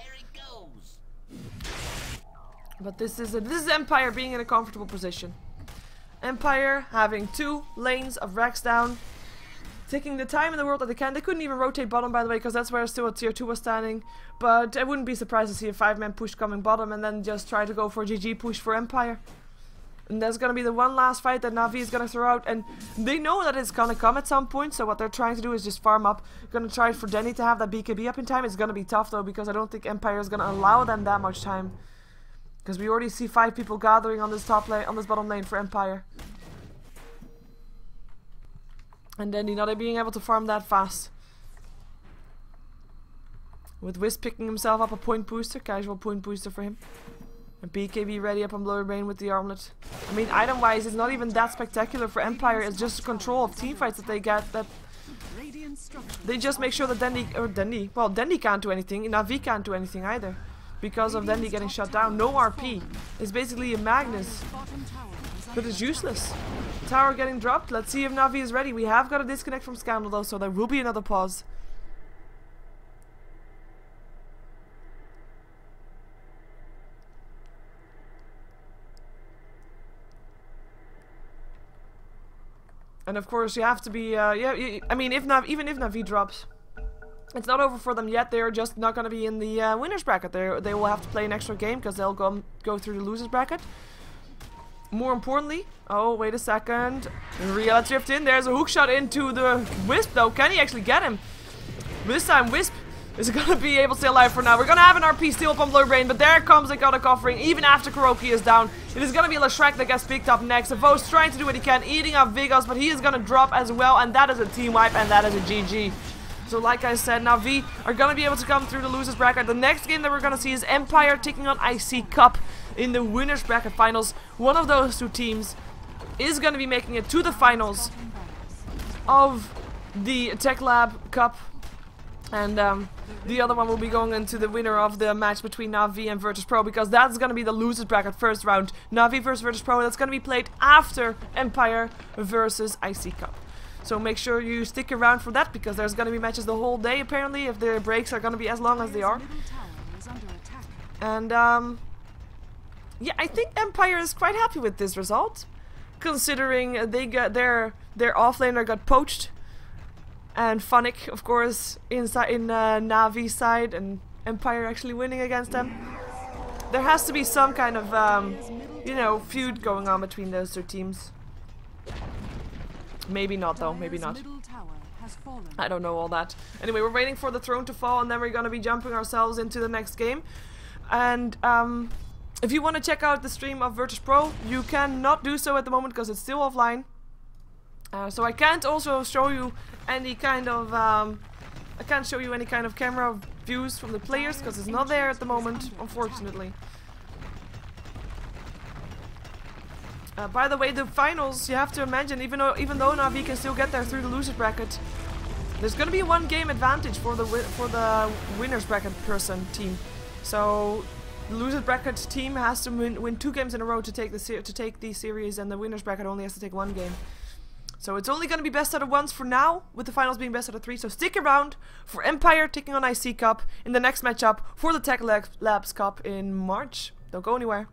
But this is Empire being in a comfortable position. Empire having 2 lanes of Rex down. taking the time in the world that they can. They couldn't even rotate bottom, by the way, because that's where still a tier 2 was standing. But I wouldn't be surprised to see a 5-man push coming bottom and then just try to go for a GG push for Empire. And that's gonna be the one last fight that Na'Vi is gonna throw out, and they know that it's gonna come at some point, so what they're trying to do is just farm up. Gonna try for Denny to have that BKB up in time. It's gonna be tough though, because I don't think Empire is gonna allow them that much time. Because we already see 5 people gathering on this top lane, on this bottom lane for Empire. And Denny not being able to farm that fast. With Wisp picking himself up a point booster, casual point booster for him. And BKB ready up on Blurry Brain with the armlet. I mean, item-wise, it's not even that spectacular for Empire. It's just control of teamfights that they get. That they just make sure that Dendy can't do anything. Na'Vi can't do anything either, because of Dendy getting shut down. No RP. It's basically a Magnus, but it's useless. Tower getting dropped. Let's see if Na'Vi is ready. We have got a disconnect from Scandal though, so there will be another pause. And of course, you have to be, I mean, even if Na'Vi drops, it's not over for them yet. They're just not going to be in the winners bracket. They will have to play an extra game because they'll go through the losers bracket. More importantly, oh, wait a second. Real drift in. There's a hook shot into the Wisp, though. Can he actually get him? This time, Wisp is going to be able to stay alive for now. We're going to have an RP still up on Blur Brain, but there comes the God of Offering, even after Kuroki is down. It is going to be Lashrak that gets picked up next.Avo's trying to do what he can, eating up Vigos, but he is going to drop as well, and that is a team wipe, and that is a GG. So like I said, Na'Vi are going to be able to come through the losers bracket. The next game that we're going to see is Empire taking on IC Cup in the winners bracket finals. One of those two teams is going to be making it to the finals of the Techlabs Cup. And the other one will be going into the winner of the match between Na'Vi and Virtus Pro, because that's going to be the losers bracket first round. Na'Vi versus Virtus Pro, that's going to be played after Empire versus IC Cup. So make sure you stick around for that, because there's going to be matches the whole day apparently, if the breaks are going to be as long as they are. And yeah, I think Empire is quite happy with this result, considering they got their offlaner got poached. And Funnick, of course, inside in Na'Vi's side, and Empire actually winning against them. There has to be some kind of, you know, feud going on between those two teams. Maybe not, though. Maybe not. I don't know all that. Anyway, we're waiting for the throne to fall, and then we're gonna be jumping ourselves into the next game. And if you want to check out the stream of Virtus Pro, you cannot do so at the moment because it's still offline. So I can't also show you any kind of camera views from the players because it's not there at the moment, unfortunately. By the way, the finals, you have to imagine, even though Na'Vi can still get there through the losers bracket, there's going to be one game advantage for the winners bracket team. So the losers bracket team has to win 2 games in a row to take the series, and the winners bracket only has to take 1 game. So it's only going to be best out of 1s for now, with the finals being best out of 3. So stick around for Empire taking on IC Cup in the next matchup for the Techlabs Cup in March. Don't go anywhere.